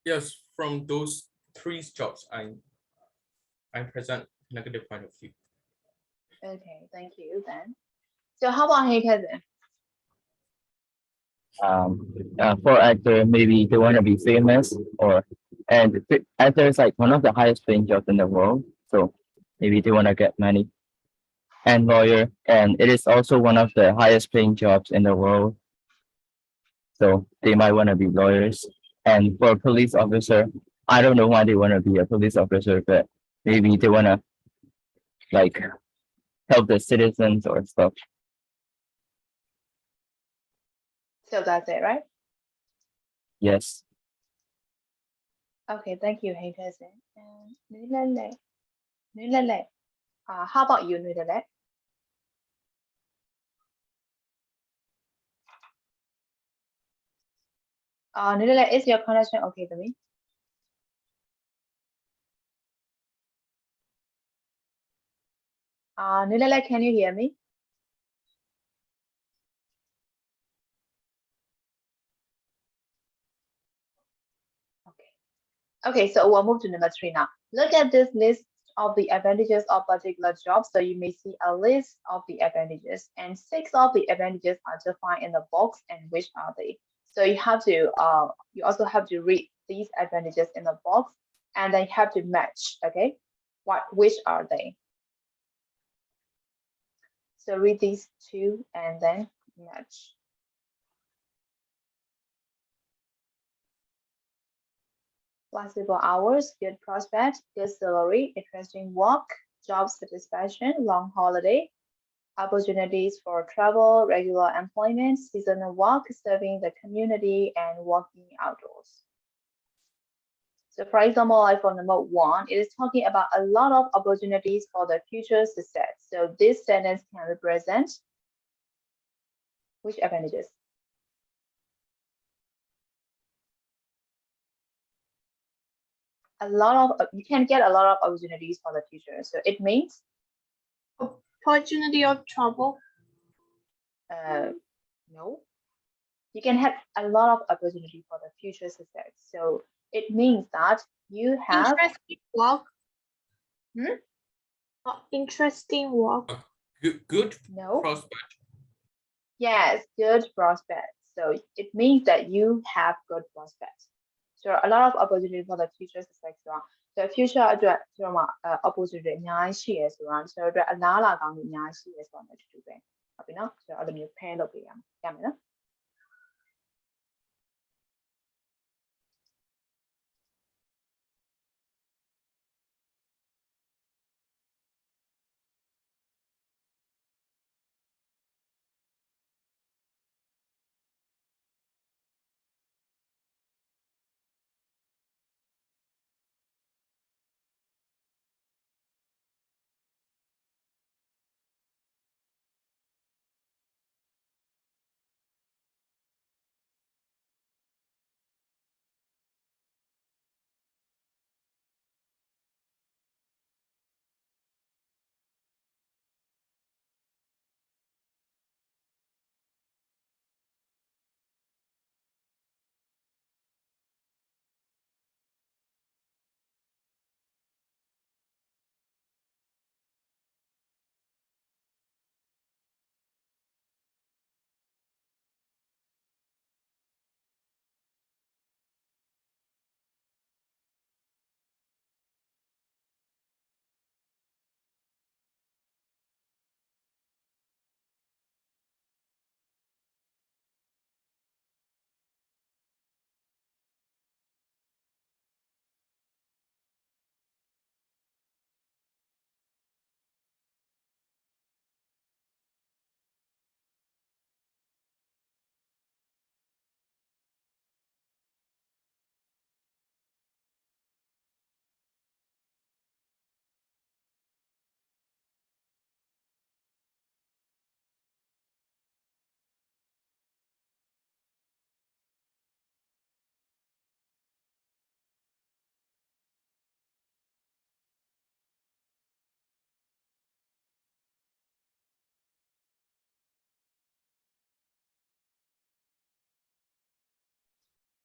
Yes, from those three jobs I present negative point of view. Okay, thank you then. So how about Heka then? For actor, maybe they want to be famous, and actor is like one of the highest paying jobs in the world, so maybe they want to get money. And lawyer, and it is also one of the highest paying jobs in the world, so they might want to be lawyers. And for a police officer, I don't know why they want to be a police officer, but maybe they want to like help the citizens or stuff. So that's it, right? Yes. Okay, thank you, Heka then. And Nulele. How about you, Nulele? Nulele, is your connection okay to me? Nulele, can you hear me? Okay. Okay, so we'll move to number 3 now. Look at this list of the advantages of particular jobs. So you may see a list of the advantages, and 6 of the advantages are defined in the box, and which are they? So you have to you also have to read these advantages in the box, and then you have to match. Okay, which are they? So read these 2 and then match. Flexible hours, good prospect, good salary, interesting work, job satisfaction, long holiday, opportunities for travel, regular employment, seasonal work, serving the community, and working outdoors. So for example, like for number 1, it is talking about a lot of opportunities for the future success. So this sentence can represent which advantages? A lot of, you can get a lot of opportunities for the future. So it means Opportunity of trouble. no. You can have a lot of opportunity for the future success. So it means that you have Interesting work. Hmm? Interesting work. Good no. prospect. Yes, good prospects. So it means that you have good prospects. So a lot of opportunity for the future success ဆိုတော့ future အတွက်ကျွန်တော်မှာ opportunity အများကြီးရှိရဆိုတော့ကျွန်တော်တို့အလားအလာကောင်းတွေအများကြီးရှိရဆိုတော့လည်းအတူတူပဲဟုတ်ပြီနော်ဆိုတော့အဲ့လိုမျိုး pair လုပ်ပေးရမယ်နော်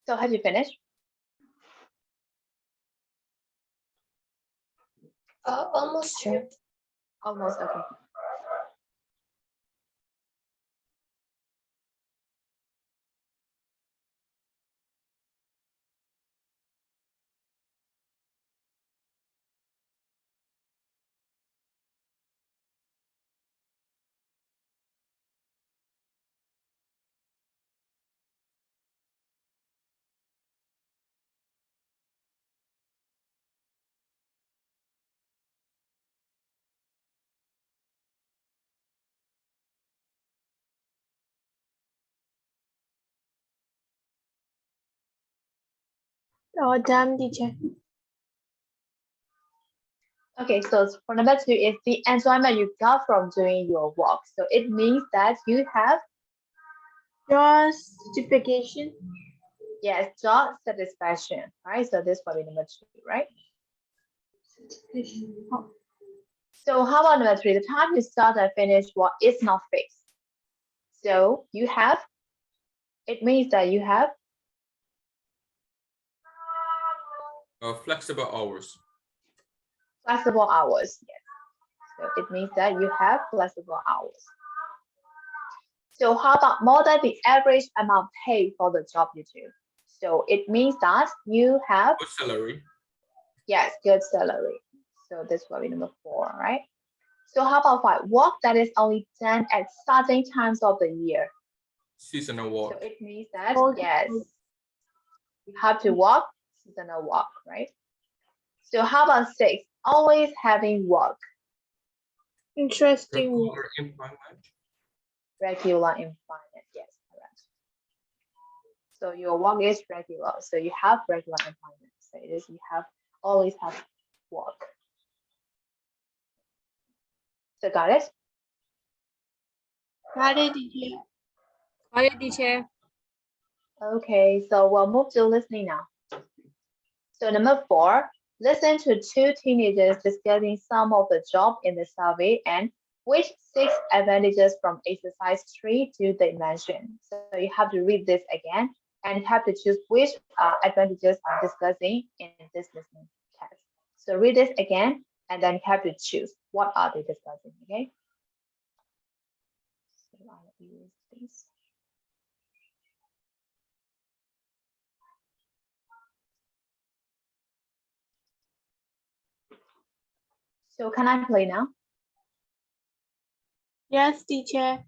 So have you finished? Almost sure. Almost, okay. Oh, damn, teacher. Okay, so for number 2 is the enjoyment you got from doing your work. So it means that you have, Justification. yes, job satisfaction, right? So this will be number 2, right? Oh, So how about number 3? The time you start and finish work is not fixed. So you have, it means that you have, Flexible hours. flexible hours. Yes. So it means that you have flexible hours. So how about more than the average amount paid for the job you do? So it means that you have, Good salary. yes, good salary. So this will be number 4, right? So how about 5? Work that is only done at certain times of the year. Seasonal So work. it means that, Okay. yes, you have to work, seasonal work, right? So how about 6? Always having work, interesting. Regular employment. regular employment. Yes, correct. So your work is regular. So you have regular employment. So it is you have always have work. So got it? Got it, teacher. Got it, teacher. Okay, so we'll move to listening now. So number 4, listen to 2 teenagers discussing some of the job in the survey and which 6 advantages from exercise 3 do they mention? So you have to read this again and you have to choose which advantages are discussing in this listening test. So read this again and then you have to choose what are they discussing, okay? So I will use this. So can I play now? Yes, teacher.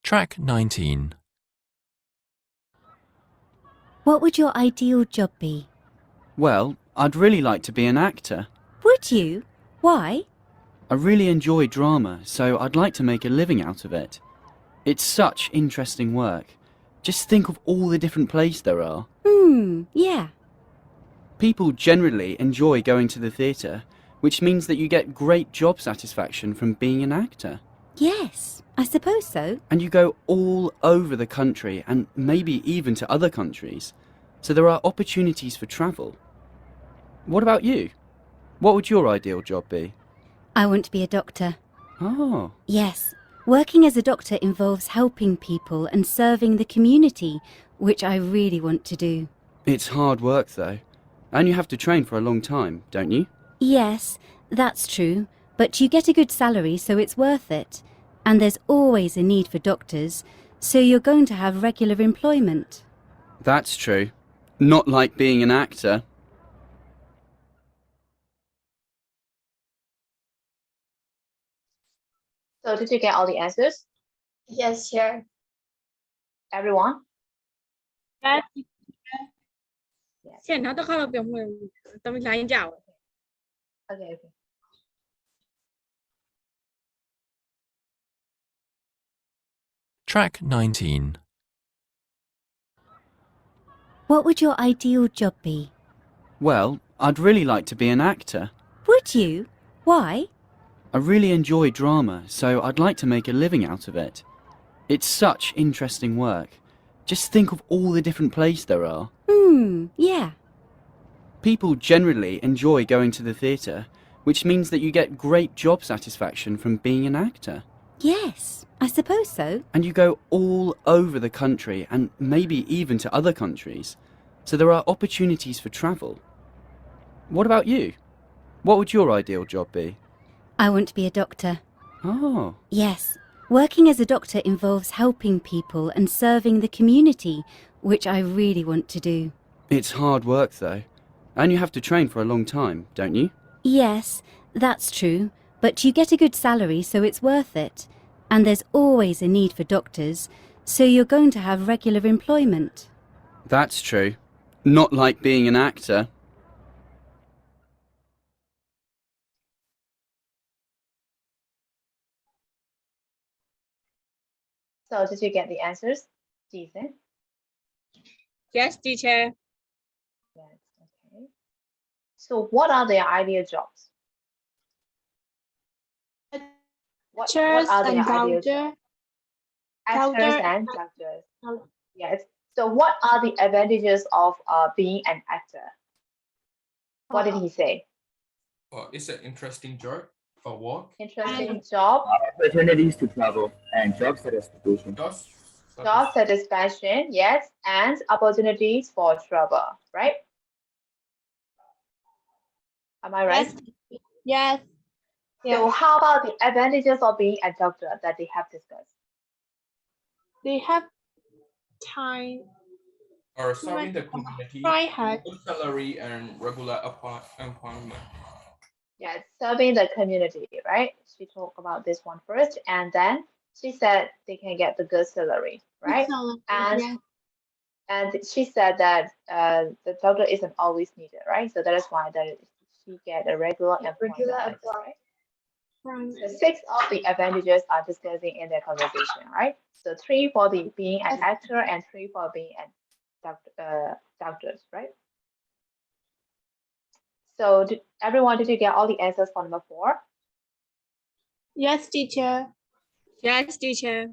Track 19. What would your ideal job be? Well, I'd really like to be an actor. Would you? Why? I really enjoy drama, so I'd like to make a living out of it. It's such interesting work. Just think of all the different plays there are. Yeah. People generally enjoy going to the theatre, which means that you get great job satisfaction from being an actor. Yes, I suppose so. And you go all over the country and maybe even to other countries. So there are opportunities for travel. What about you? What would your ideal job be? I want to be a doctor. Oh, Yes. Working as a doctor involves helping people and serving the community, which I really want to do. it's hard work though. And you have to train for a long time, don't you? Yes, that's true, but you get a good salary, so it's worth it. And there's always a need for doctors, so you're going to have regular employment. That's true. Not like being an actor. So did you get all the answers? Yes, sure. Everyone? Yes, Yes. 现在都看到表妹，咱们来讲。 Okay, okay. Track 19. What would your ideal job be? Well, I'd really like to be an actor. Would you? Why? I really enjoy drama, so I'd like to make a living out of it. It's such interesting work. Just think of all the different plays there are. Yeah. People generally enjoy going to the theatre, which means that you get great job satisfaction from being an actor. Yes, I suppose so. And you go all over the country and maybe even to other countries. So there are opportunities for travel. What about you? What would your ideal job be? I want to be a doctor. Oh, Yes, working as a doctor involves helping people and serving the community, which I really want to do. it's hard work though. And you have to train for a long time, don't you? Yes, that's true, but you get a good salary, so it's worth it. And there's always a need for doctors, so you're going to have regular employment. That's true. Not like being an actor. So did you get the answers? Jason? Yes, teacher. Yes, okay. So what are their ideal jobs? What are their ideal jobs? Actors and doctors. Yes. So what are the advantages of being an actor? What did he say? It's an interesting job for work. Interesting job, Opportunities to travel and job satisfaction. job satisfaction, yes, and opportunities for travel, right? Am I right? Yes. So how about the advantages of being a doctor that they have discussed? They have time. Or serving the community, Try hard. good salary and regular employment. Yes, serving the community, right? She talked about this one first, and then she said they can get the good salary, right? And Yes. and she said that the doctor isn't always needed, right? So that is why she get a regular employment, right? So 6 of the advantages are discussing in their conversation, right? So 3 for the being an actor and 3 for being an doctors, right? So did you get all the answers for number 4? Yes, teacher. Yes, teacher.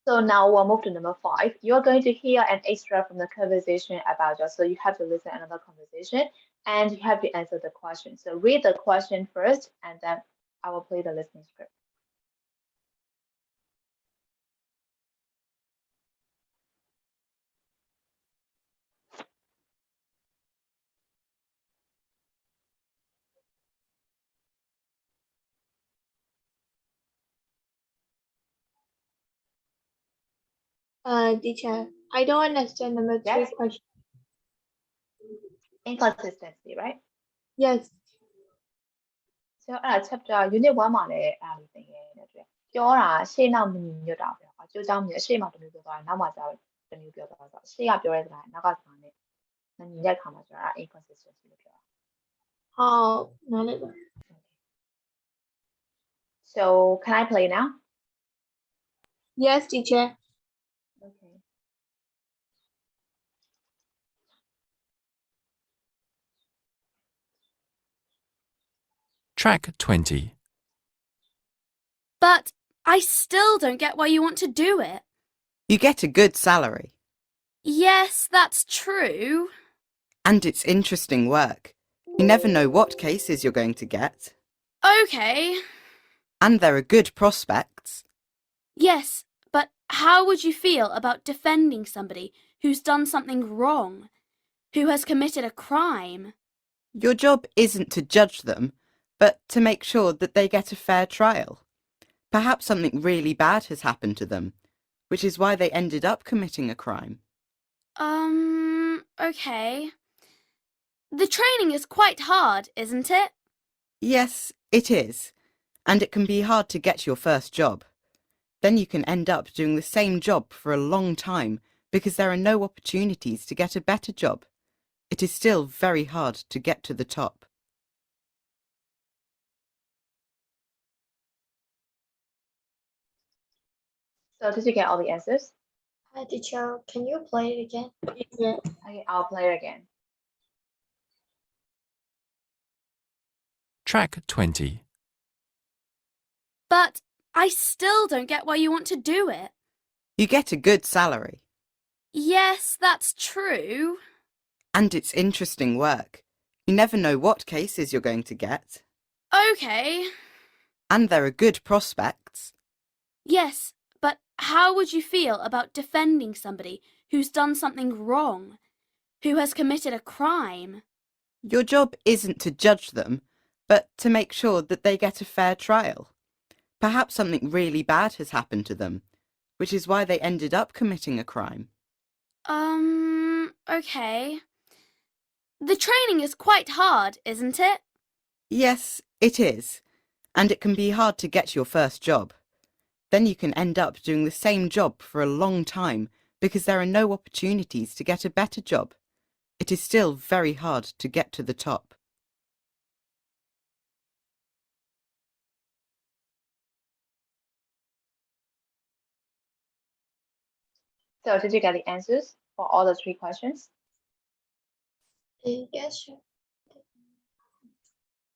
So now we'll move to number 5. You're going to hear an extract from the conversation about us. So you have to listen to another conversation and you have to answer the question. So read the question first and then I will play the listening script. Teacher, I don't understand number 3 Yes. question. Inconsistency, right? Yes. So chapter unit 1မှာလည်းအဲ့လိုသင်ခဲ့တဲ့အတွက်ပြောတာရှေ့နောက်မညီညွတ်တာပဲ။ကျိုးကြောင်းမြင်ရှေ့မှာတစ်မျိုးပြောသွားတယ်နောက်မှာကျတော့တစ်မျိုးပြောသွားဆိုရှေ့ကပြောတဲ့စကားနောက်ကစကားနဲ့မညီတဲ့အခါမှာကျတော့ inconsistency လို့ပြောတာ နားလည်ပါ So can I play now? Yes, teacher. Okay. Track 20. But I still don't get why you want to do it. You get a good salary. Yes, that's true. And it's interesting work. You never know what cases you're going to get. Okay. And there are good prospects. Yes, but how would you feel about defending somebody who's done something wrong, who has committed a crime? Your job isn't to judge them, but to make sure that they get a fair trial. Perhaps something really bad has happened to them, which is why they ended up committing a crime. Okay. The training is quite hard, isn't it? Yes, it is. And it can be hard to get your first job. Then you can end up doing the same job for a long time because there are no opportunities to get a better job. It is still very hard to get to the top. So did you get all the answers? Hi, teacher. Can you play it again? Yeah. Okay, I'll play it again. Track 20. But I still don't get why you want to do it. You get a good salary. Yes, that's true. And it's interesting work. You never know what cases you're going to get. Okay. And there are good prospects. Yes, but how would you feel about defending somebody who's done something wrong, who has committed a crime? Your job isn't to judge them, but to make sure that they get a fair trial. Perhaps something really bad has happened to them, which is why they ended up committing a crime. Okay. The training is quite hard, isn't it? Yes, it is. And it can be hard to get your first job. Then you can end up doing the same job for a long time because there are no opportunities to get a better job. It is still very hard to get to the top. So did you get the answers for all the 3 questions? Yes, sure.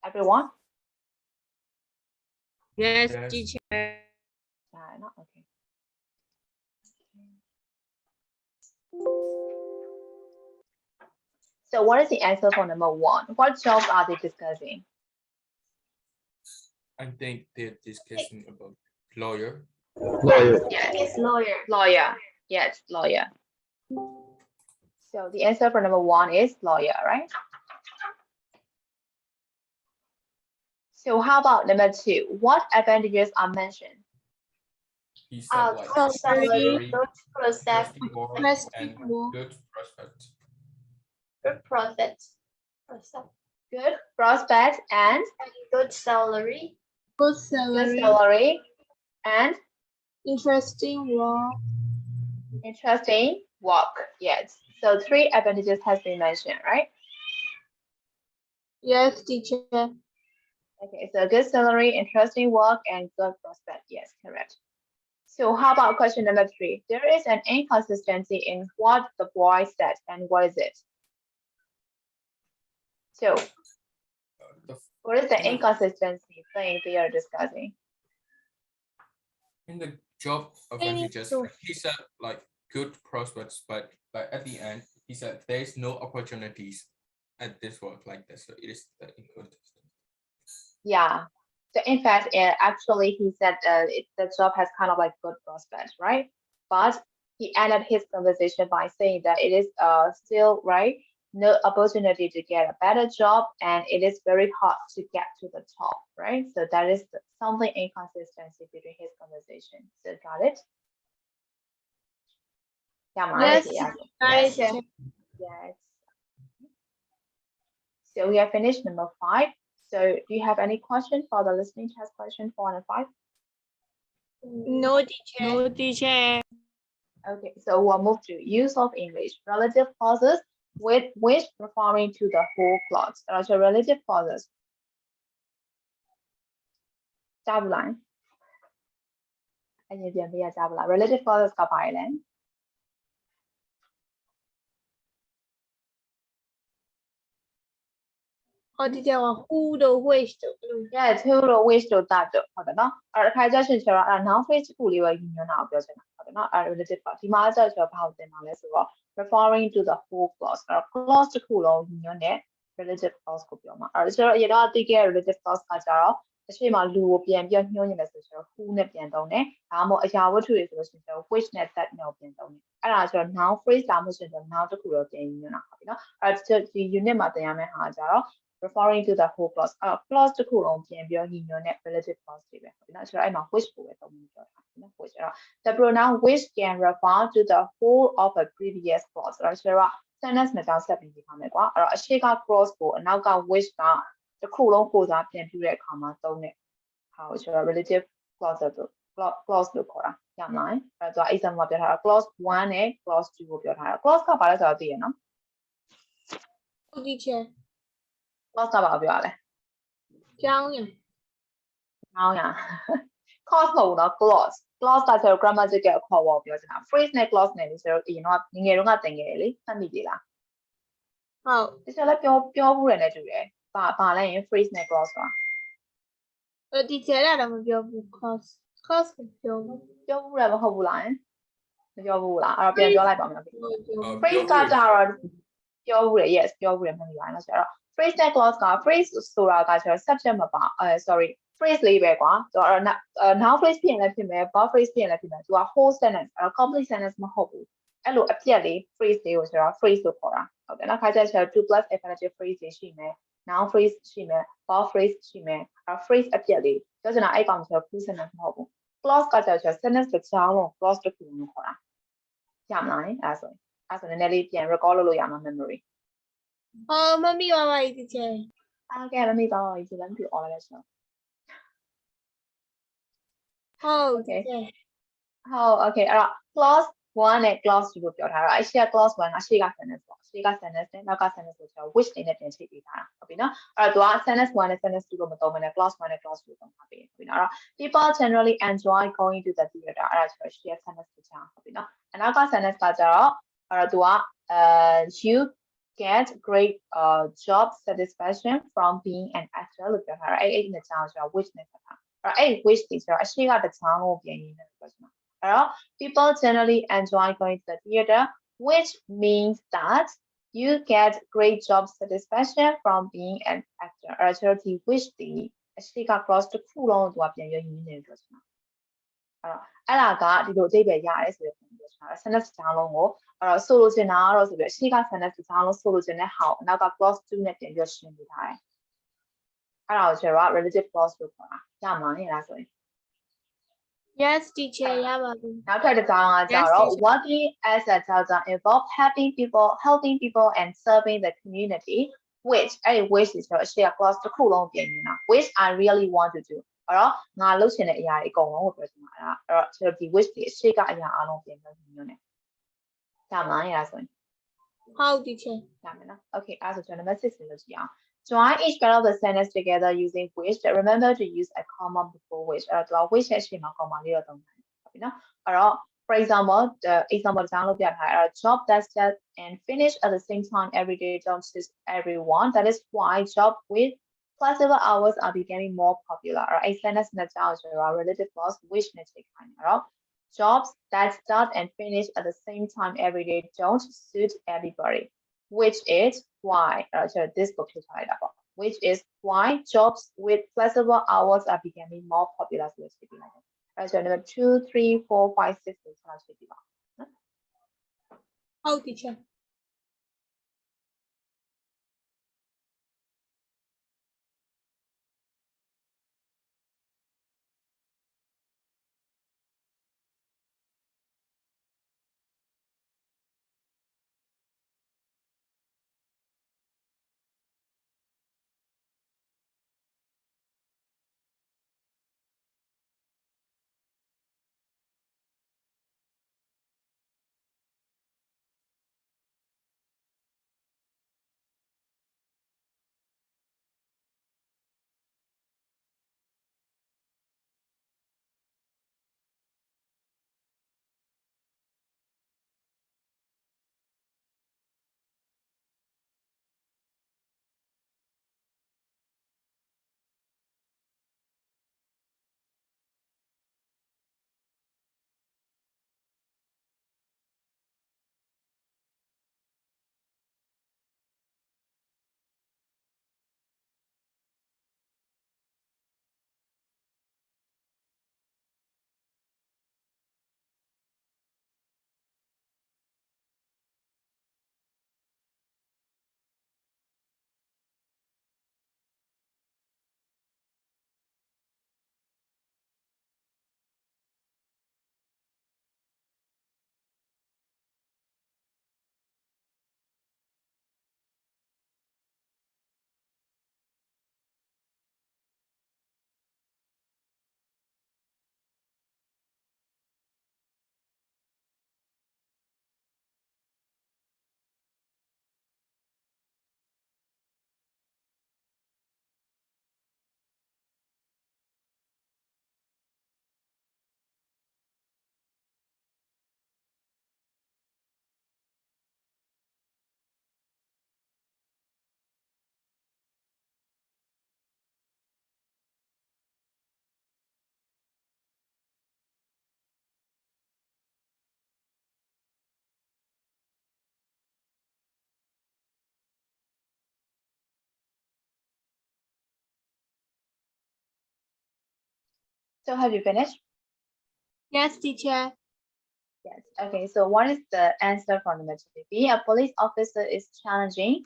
Everyone? Yes, Yes. teacher. Yeah, no? Okay. So what is the answer for number 1? What jobs are they discussing? I think they're discussing about lawyer. Lawyer. Yes. It's lawyer. Lawyer. Yes, lawyer. So the answer for number 1 is lawyer, right? So how about number 2? What advantages are mentioned? He said like Good salary, salary, good process, interesting work, Interesting and work. good prospect. good profit, Good prospects and good salary, Good good salary. salary and Interesting work. interesting work. Yes. So 3 advantages has been mentioned, right? Yes, teacher. Okay, so good salary, interesting work, and good prospect. Yes, correct. So how about question number 3? There is an inconsistency in what the boy said, and what is it? So what is the inconsistency thing they are discussing? In the job advantages, he said like good prospects, but at the end he said there is no opportunities at this work like this. So it is the inconsistent. Yeah. So in fact, actually, he said the job has kind of like good prospects, right? But he ended his conversation by saying that it is still right, no opportunity to get a better job, and it is very hard to get to the top, right? So that is something inconsistency between his conversation. So got it? Yeah, Yes, yes. Yes. So we have finished number 5. So do you have any question for the listening test question 4 and 5? No, teacher. No, teacher. Okay, so we'll move to use of English. Relative clauses with which referring to the whole clause. So relative clauses. ကြားဘူးလားအရင်ပြန်ပြရကြားဘူးလား relative clauses ကဘာလဲ Oh, teacher, who the which the Yes, who တို့ which တို့ that တို့ဟုတ်တယ်နော်အဲ့တစ်ခါကျရှင်ကျတော့အဲ့ noun phrase တစ်ခုလေးပဲယူညွှန်းတာကိုပြောချင်တာဟုတ်တယ်နော်အဲ့ relative clause ဒီမှာကျတော့ဘာကိုသင်ပါလဲဆိုတော့ referring to the whole clause အဲ့ clause တစ်ခုလုံးယူညွှန်းတဲ့ relative clause ကိုပြောမှာအဲ့ဆိုတော့အရင်တော့သိခဲ့ relative clause ကကျတော့အရှိမလူကိုပြန်ပြီးညွှန်းနေတယ်ဆိုတော့ who နဲ့ပြန်သုံးတယ်ဒါမှမဟုတ်အရာဝတ္ထုတွေဆိုလို့ရှိရင် which နဲ့ that နဲ့ပြန်သုံးတယ်အဲ့ဒါဆိုတော့ noun phrase ဒါမှမဟုတ်ရှင်တော့ noun တစ်ခုတော့ပြန်ယူညွှန်းတာဟုတ်ပြီနော်အဲ့ဒီ unit မှာသင်ရမယ့်ဟာကျတော့ referring to the whole clause clause တစ်ခုလုံးပြန်ပြီးညီညွတ်တဲ့ relative clause တွေပဲဟုတ်ပြီနော်ဆိုတော့အဲ့မှာ which ကိုပဲသုံးပြီးပြောတာနော် which အဲ့တော့ the pronoun which can refer to the whole of a previous clause ဆိုတော့ sentence နှစ်ကြောင်းဆက်ပြီးဒီပါမယ်ကွာအဲ့တော့အရှိက clause ကိုအနောက်က which ကတစ်ခုလုံးကိုစားပြန်ပြတဲ့အခါမှာသုံးတဲ့ဟာကိုဆိုတော့ relative clause လို့ clause လို့ခေါ်တာရမလားအဲ့တော့ example မှာပြောထားတာ clause 1နဲ့ clause 2ကိုပြောထားတာ clause ကဘာလဲဆိုတော့သိရနော် teacher. clause ကဘာပြောရလဲ ကျောင်းရ clause မဟုတ်ဘူးနော် clause ကဆိုတော့ grammatical အခေါ်ပေါ်ပြောချင်တာ phrase နဲ့ clause နဲ့ဆိုတော့အရင်တော့ငယ်တုန်းကသင်ခဲ့တယ်လေမှတ်မိသေးလား ဟုတ် ဒီချက်လည်းပြောဘူးတယ်နဲ့တူတယ်ဘာလဲရင် phrase နဲ့ clause ဆိုတာ teacher လည်းမပြောဘူး class ကိုပြောဘူး ပြောဘူးတယ်မဟုတ်ဘူးလားမပြောဘူးလားအဲ့တော့ပြန်ပြောလိုက်ပါမယ် phrase ကကြတော့ပြောဘူးတယ် yes ပြောဘူးတယ်မှတ်မိပါတယ်နော်ဆိုတော့ phrase နဲ့ clause က phrase ဆိုတာကကျတော့ subject မပါ sorry phrase လေးပဲကွာသူက noun phrase ဖြစ်ရင်လည်းဖြစ်မယ် verb phrase ဖြစ်ရင်လည်းဖြစ်မယ်သူက whole sentence complete sentence မဟုတ်ဘူးအဲ့လိုအပြက်လေး phrase လေးကိုကျတော့ phrase လို့ခေါ်တာဟုတ်တယ်နော်ခါကျကျတော့ to plus infinitive phrase တွေရှိမယ် noun phrase ရှိမယ် verb phrase ရှိမယ်phrase အပြက်လေးပြောချင်တာအဲ့ကောင်ကျတော့ full sentence မဟုတ်ဘူး clause ကကျတော့ sentence တစ်ချောင်းလုံး clause တစ်ခုလုံးခေါ်တာရမလားအဲ့ဆိုနည်းနည်းလေးပြန် recall လုပ်လို့ရမှာ memory မမီပါပါ teacher ကဲမမေ့ပါဘူးဒီလမ်းပြ all လဲဆိုဟုတ် Okay. teacher ဟုတ် okay အဲ့တော့ clause 1နဲ့ clause 2ကိုပြောထားတာအရှိက clause 1ကအရှိက sentence ပေါ့အရှိက sentence နဲ့နောက်က sentence ကိုကျွန်တော် which နဲ့ပြန်ချိန်ပေးထားတာဟုတ်ပြီနော်အဲ့တော့သူက sentence 1နဲ့ sentence 2ကိုမသုံးဘဲနဲ့ clause 1နဲ့ clause 2ကိုသုံးထားပေးဟုတ်ပြီနော်အဲ့တော့ people generally enjoy going to the theater အဲ့ဒါကျွန်တော်ရှိရ sentence တစ်ချောင်းဟုတ်ပြီနော်အနောက်က sentence ကကြတော့အဲ့တော့သူကyou get great job satisfaction from being an actor လို့ပြောထားတာအဲ့နှစ်ချောင်းကျွန်တော် which နဲ့ဆက်ထားအဲ့ which ဒီဆိုတော့အရှိကတစ်ချောင်းကိုပြန်ရင်းနဲ့ပြောချင်တာအဲ့တော့ people generally enjoy going to the theater which means that you get great job satisfaction from being an actor အဲ့တော့ဒီ which ဒီအရှိက cross တစ်ခုလုံးကိုသူကပြန်ရင်းနဲ့ပြောချင်တာအဲ့ဒါကဒီလိုအဓိပ္ပာယ်ရတယ်ဆိုတော့ပြောချင်တာ sentence တစ်ချောင်းလုံးကိုအဲ့တော့ဆိုလိုချင်တာကတော့ဆိုပြီးအရှိက sentence တစ်ချောင်းလုံးဆိုလိုချင်တဲ့ဟာအနောက်က clause 2နဲ့ပြန်ပြီးရှင်းပြထားတယ်အဲ့ဒါကိုကျွန်တော် relative clause လို့ခေါ်တာရမှာလေအဲ့ဒါဆိုရင် yes teacher ရပါပြီ နောက်ထပ်တစ်ကြောင်းကကြတော့ working as a teacher involve helping people and serving the community which အဲ့ which ဆိုတော့အရှိက clause တစ်ခုလုံးပြင်နေတာ which I really want to do အဲ့တော့ငါလုပ်ချင်တဲ့အရာတွေအကုန်လုံးကိုပြောချင်တာအဲ့တော့ကျွန်တော်ဒီ which ဒီအရှိကအရာအလုံးပြင်ပြောချင်နေတယ်ရမှာရဆိုရင် ဟုတ် teacher ရမယ်နော် okay အဲ့ဆိုကျွန်တော် number 6ကိုလုပ်ကြည့်အောင်Join each part of the sentence together using which. Remember to use a comma before which. အဲ့တော့ which ရဲ့ရှေ့မှာ comma လေးတော့သုံးတယ်ဟုတ်ပြီနော်အဲ့တော့ for example the example တစ်ကြောင်းလုပ်ပြထားတယ်အဲ့တော့ job that start and finish at the same time every day don't suit everyone. That is why job with flexible hours are becoming more popular. အဲ့ sentence နဲ့ကြောင်းဆိုတော့ relative clause which နဲ့ချိန်ခိုင်းတာတော့ jobs that start and finish at the same time every day don't suit everybody. Which is why this book is which is why jobs with flexible hours are becoming more popular. So number 2, 3, 4, 5, 6 isဟုတ် teacher So have you finished? Yes, teacher. Yes. Okay, so what is the answer for number 2? Being a police officer is challenging.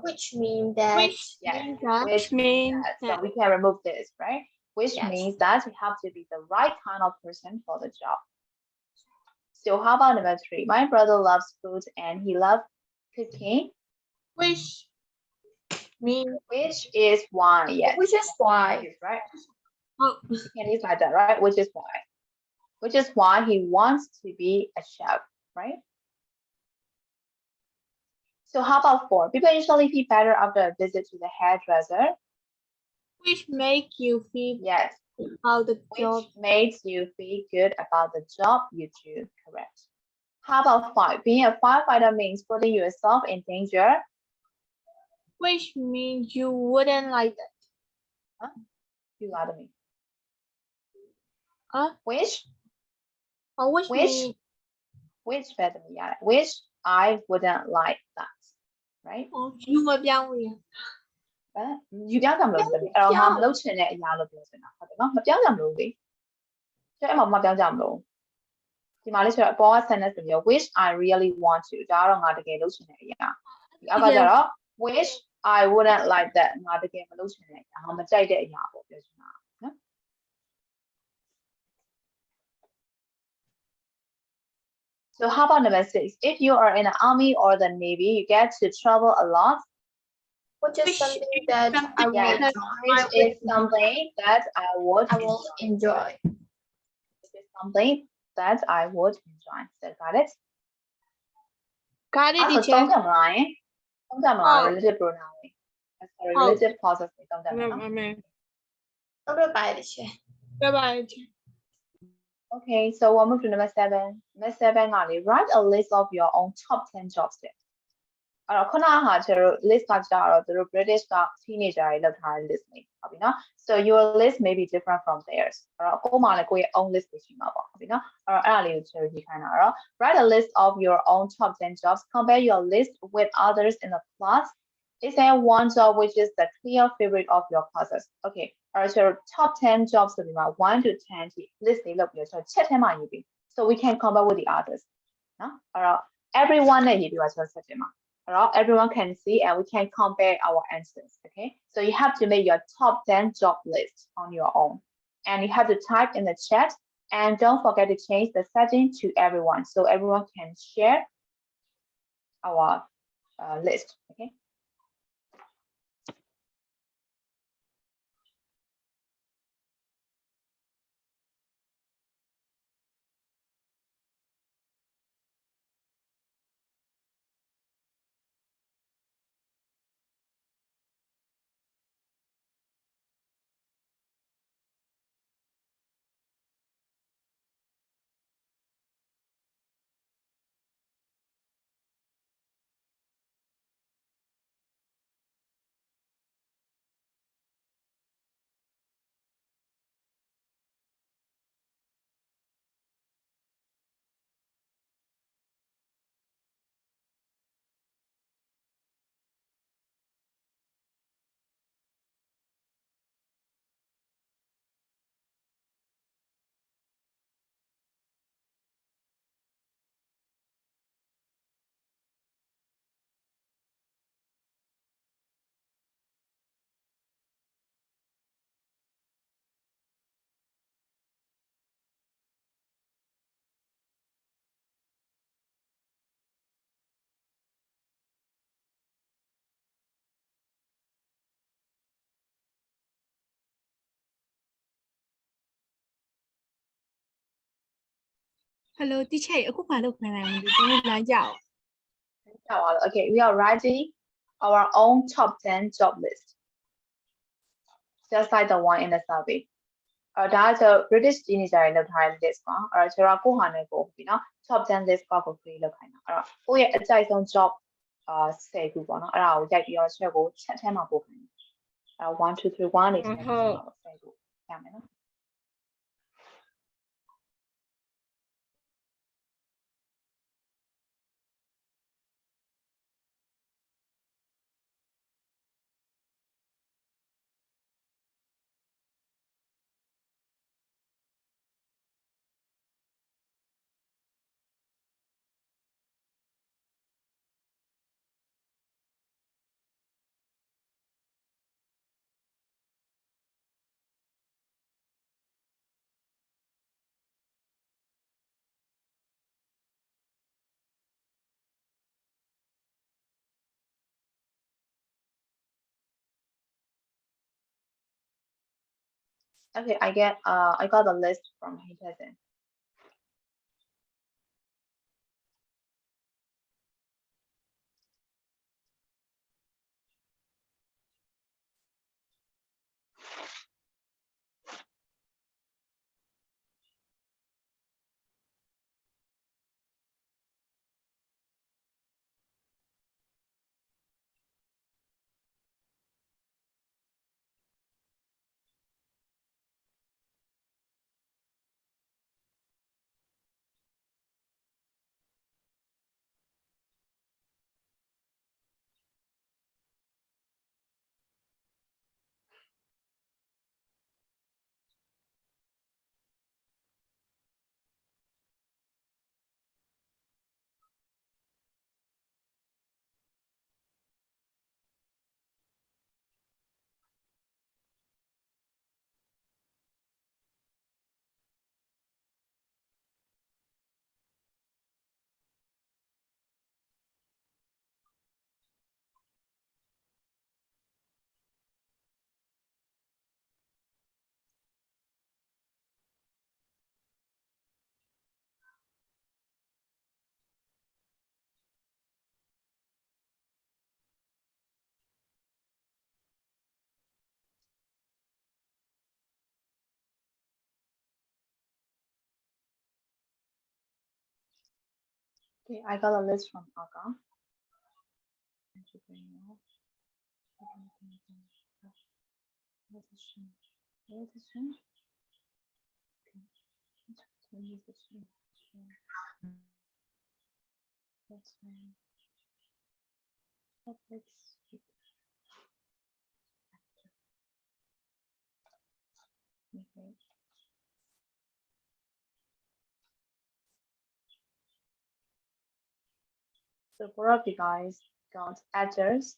Which means that Which Yes. means that. Which means that. So we can remove this, right? Which Yes. means that you have to be the right kind of person for the job. So how about number 3? My brother loves food and he loves cooking. Which means. Which is why, yes. which is why. Yes, right? Oh, You can use like that, right? Which is why. Which is why he wants to be a chef, right? So how about 4? People usually feel better after a visit to the hairdresser. which make you feel Yes. about the Which job. makes you feel good about the job you do, correct? How about 5? Being a firefighter means putting yourself in danger. Which means you wouldn't like that. Huh? You lie to me. Which Which means. better, yeah. Which I wouldn't like that, right? You will be angry. ယူပြောင်းကြမလို့တမီးအဲ့တော့ငါမလုပ်ချင်တဲ့အရာလို့ပြောချင်တာဟုတ်တယ်နော်မပြောင်းကြမလို့လေကျအဲ့မှာမပြောင်းကြမလို့ဒီမှာလေးဆိုတော့အပေါ်က sentence ဆိုပြီး which I really want to ဒါကတော့ငါတကယ်လုပ်ချင်တဲ့အရာဒီအောက်ကကျတော့ which I wouldn't like that ငါတကယ်မလုပ်ချင်တဲ့အရာငါမကြိုက်တဲ့အရာပေါ့ပြောချင်တာနော် So how about number 6? If you are in the army or the navy, you get to travel a lot. Which is something that I Yes, which is something that I would enjoy. Which is something that I would enjoy. So got it? Got it, teacher. Don't come lying. Don't come lying. Relative pronoun. Sorry, relative clauses. Don't come lying. Bye-bye, teacher. Bye-bye, teacher. Okay, so we'll move to number 7. Number 7 ကနေ write a list of your own top 10 jobs. အဲ့တော့ခုနကကျတော့ list ကကြတော့သူတို့ British က teenager တွေလောက်ထားတဲ့ list နေဟုတ်ပြီနော် so your list may be different from theirs အဲ့တော့ကိုယ်မှလည်းကိုယ့်ရဲ့ own list ကိုရှိမှာပေါ့ဟုတ်ပြီနော်အဲ့တော့အဲ့ဒါလေးကိုကျွန်တော်ရေးခိုင်းတာတော့ write a list of your own top 10 jobs compare your list with others in the class. Is there one job which is the clear favorite of your classes? Okay, all right, so top 10 jobs ဆိုဒီမှာ1 to 10 ထိ list တွေလုပ်ပြီးတော့ကျွန်တော်ချက်ထဲမှာရေးပြီး so we can compare with the others နော်အဲ့တော့ everyone နဲ့ရေးပြီးတော့ကျွန်တော်ချက်ထဲမှာ everyone can see and we can compare our answers. Okay, so you have to make your top 10 job list on your own and you have to type in the chat and don't forget to change the setting to everyone so everyone can share our list. Okay. Hello, teacher. အခုမှလုပ်ခိုင်းလိုက်မယ်ဒီလိုကြအောင် Okay, we are writing our own top 10 job list. Just like the one in the survey. That's a British teenager လောက်ထားတဲ့ list ပါအဲ့တော့ကျွန်တော်ကိုဟာနဲ့ကိုပြီနော် top 10 list ကို create လုပ်ခိုင်းတာအဲ့တော့ကိုယ့်ရဲ့အကြိုက်ဆုံး job 10ခုပေါ့နော်အဲ့ဒါကိုရိုက်ပြီးတော့ချက်ကိုချက်ထဲမှာပို့ခိုင်းတယ်အဲ့1 2 3 1နေချက်ကို10ခုရမယ်နော် Okay, I got a list from Hitazen. Okay, I got a list from Aga. Entrepreneur. Musician. Musician. Okay. Musician. That's fine. Topics. Okay. So four of you guys got actors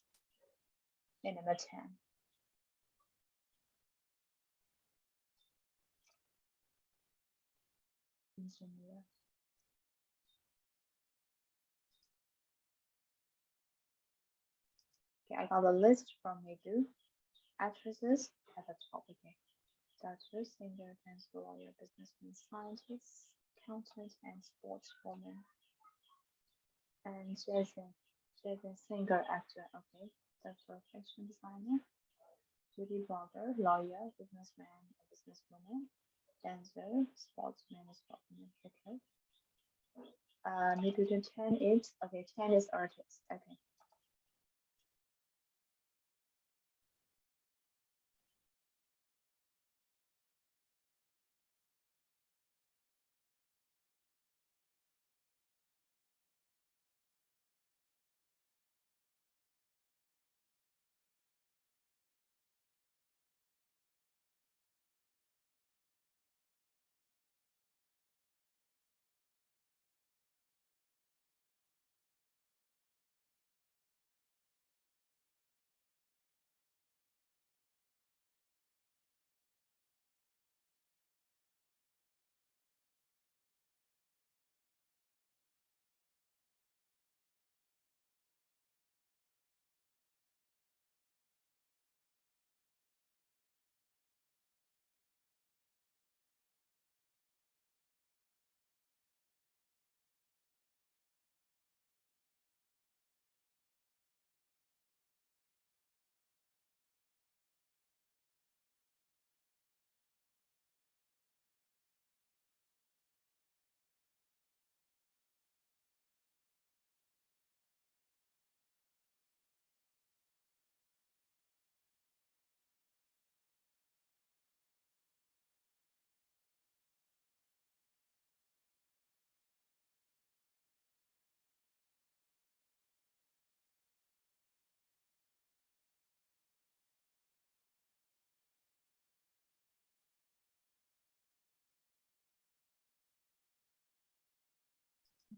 in number 10. Engineer. Okay, I got a list from Medu. Actresses at the top. Okay. Doctor, singer, dance lawyer, businessman, scientist, accountant, and sportswoman. And Jason, singer, actor. Okay. Doctor, fashion designer, beauty blogger, lawyer, businessman, businesswoman, dancer, sportsman, sportswoman. Okay. Maybe the 10 is okay. 10 is artist. Okay.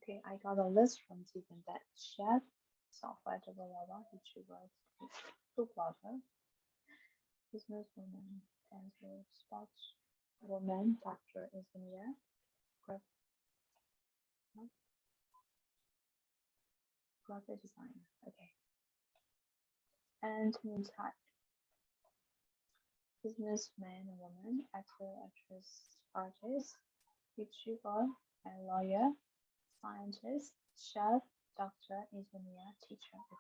Okay, I got a list from Stephen that chef, software developer, YouTuber, food blogger, businesswoman, dancer, sports woman, doctor, engineer, graphic designer. Okay. And moon type. businessman and woman, actor, actress, artist, YouTuber, and lawyer, scientist, chef, doctor, engineer, teacher. Okay.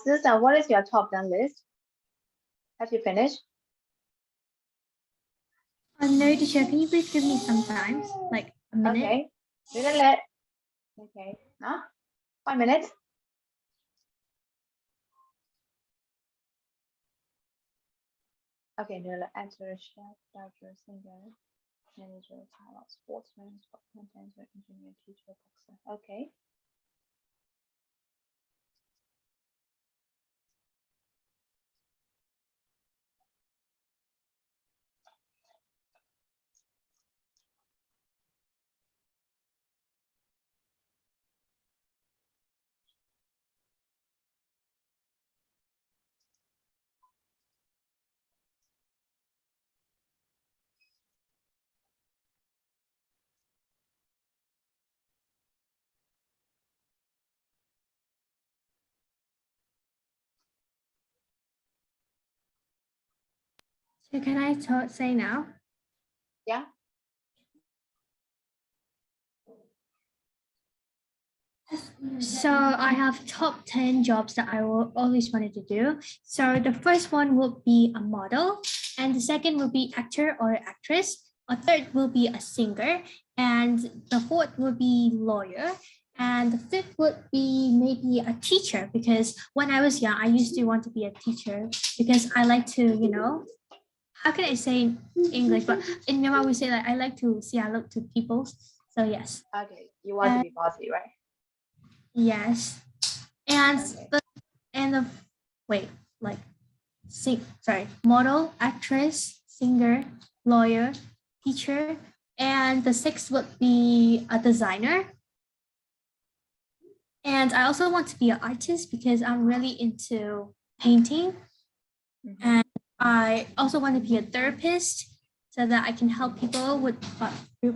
Susan, what is your top 10 list? Have you finished? No, teacher, can you please give me some time, like a minute? Okay. Minute. Okay. Huh? 5 minutes. Okay, no, actor, chef, doctor, singer, manager, pilot, sportsman, sportsman, dancer, engineer, teacher, boxer. Okay. So can I say now? Yeah. So I have top 10 jobs that I always wanted to do. So the first one will be a model, and the second will be actor or actress. A third will be a singer, and the fourth will be lawyer, and the fifth would be maybe a teacher, because when I was young, I used to want to be a teacher because I like to, how can I say in English? But in Myanmar, we say that I like to see I look to people. So yes. Okay. You want to be bossy, right? Yes. And model, actress, singer, lawyer, teacher, and the sixth would be a designer. And I also want to be an artist because I'm really into painting. And I also want to be a therapist so that I can help people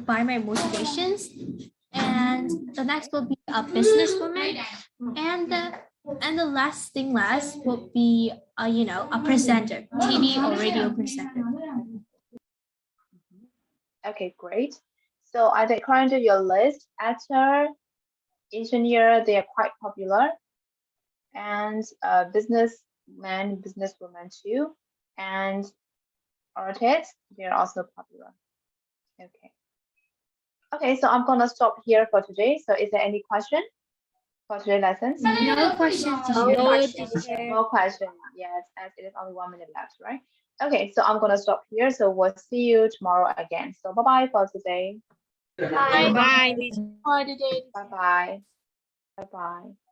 by my motivations. And the next will be a businesswoman, and the last will be a presenter, TV or radio presenter. Okay, great. So according to your list, actor, engineer, they are quite popular, and businessman, businesswoman too, and artists, they are also popular. Okay. Okay, so I'm gonna stop here for today. So is there any question for today's lessons? No questions. No question. Yes, as it is only 1 minute left, right? Okay, so I'm gonna stop here. So we'll see you tomorrow again. So bye-bye for today. Bye. Bye-bye. Bye-bye.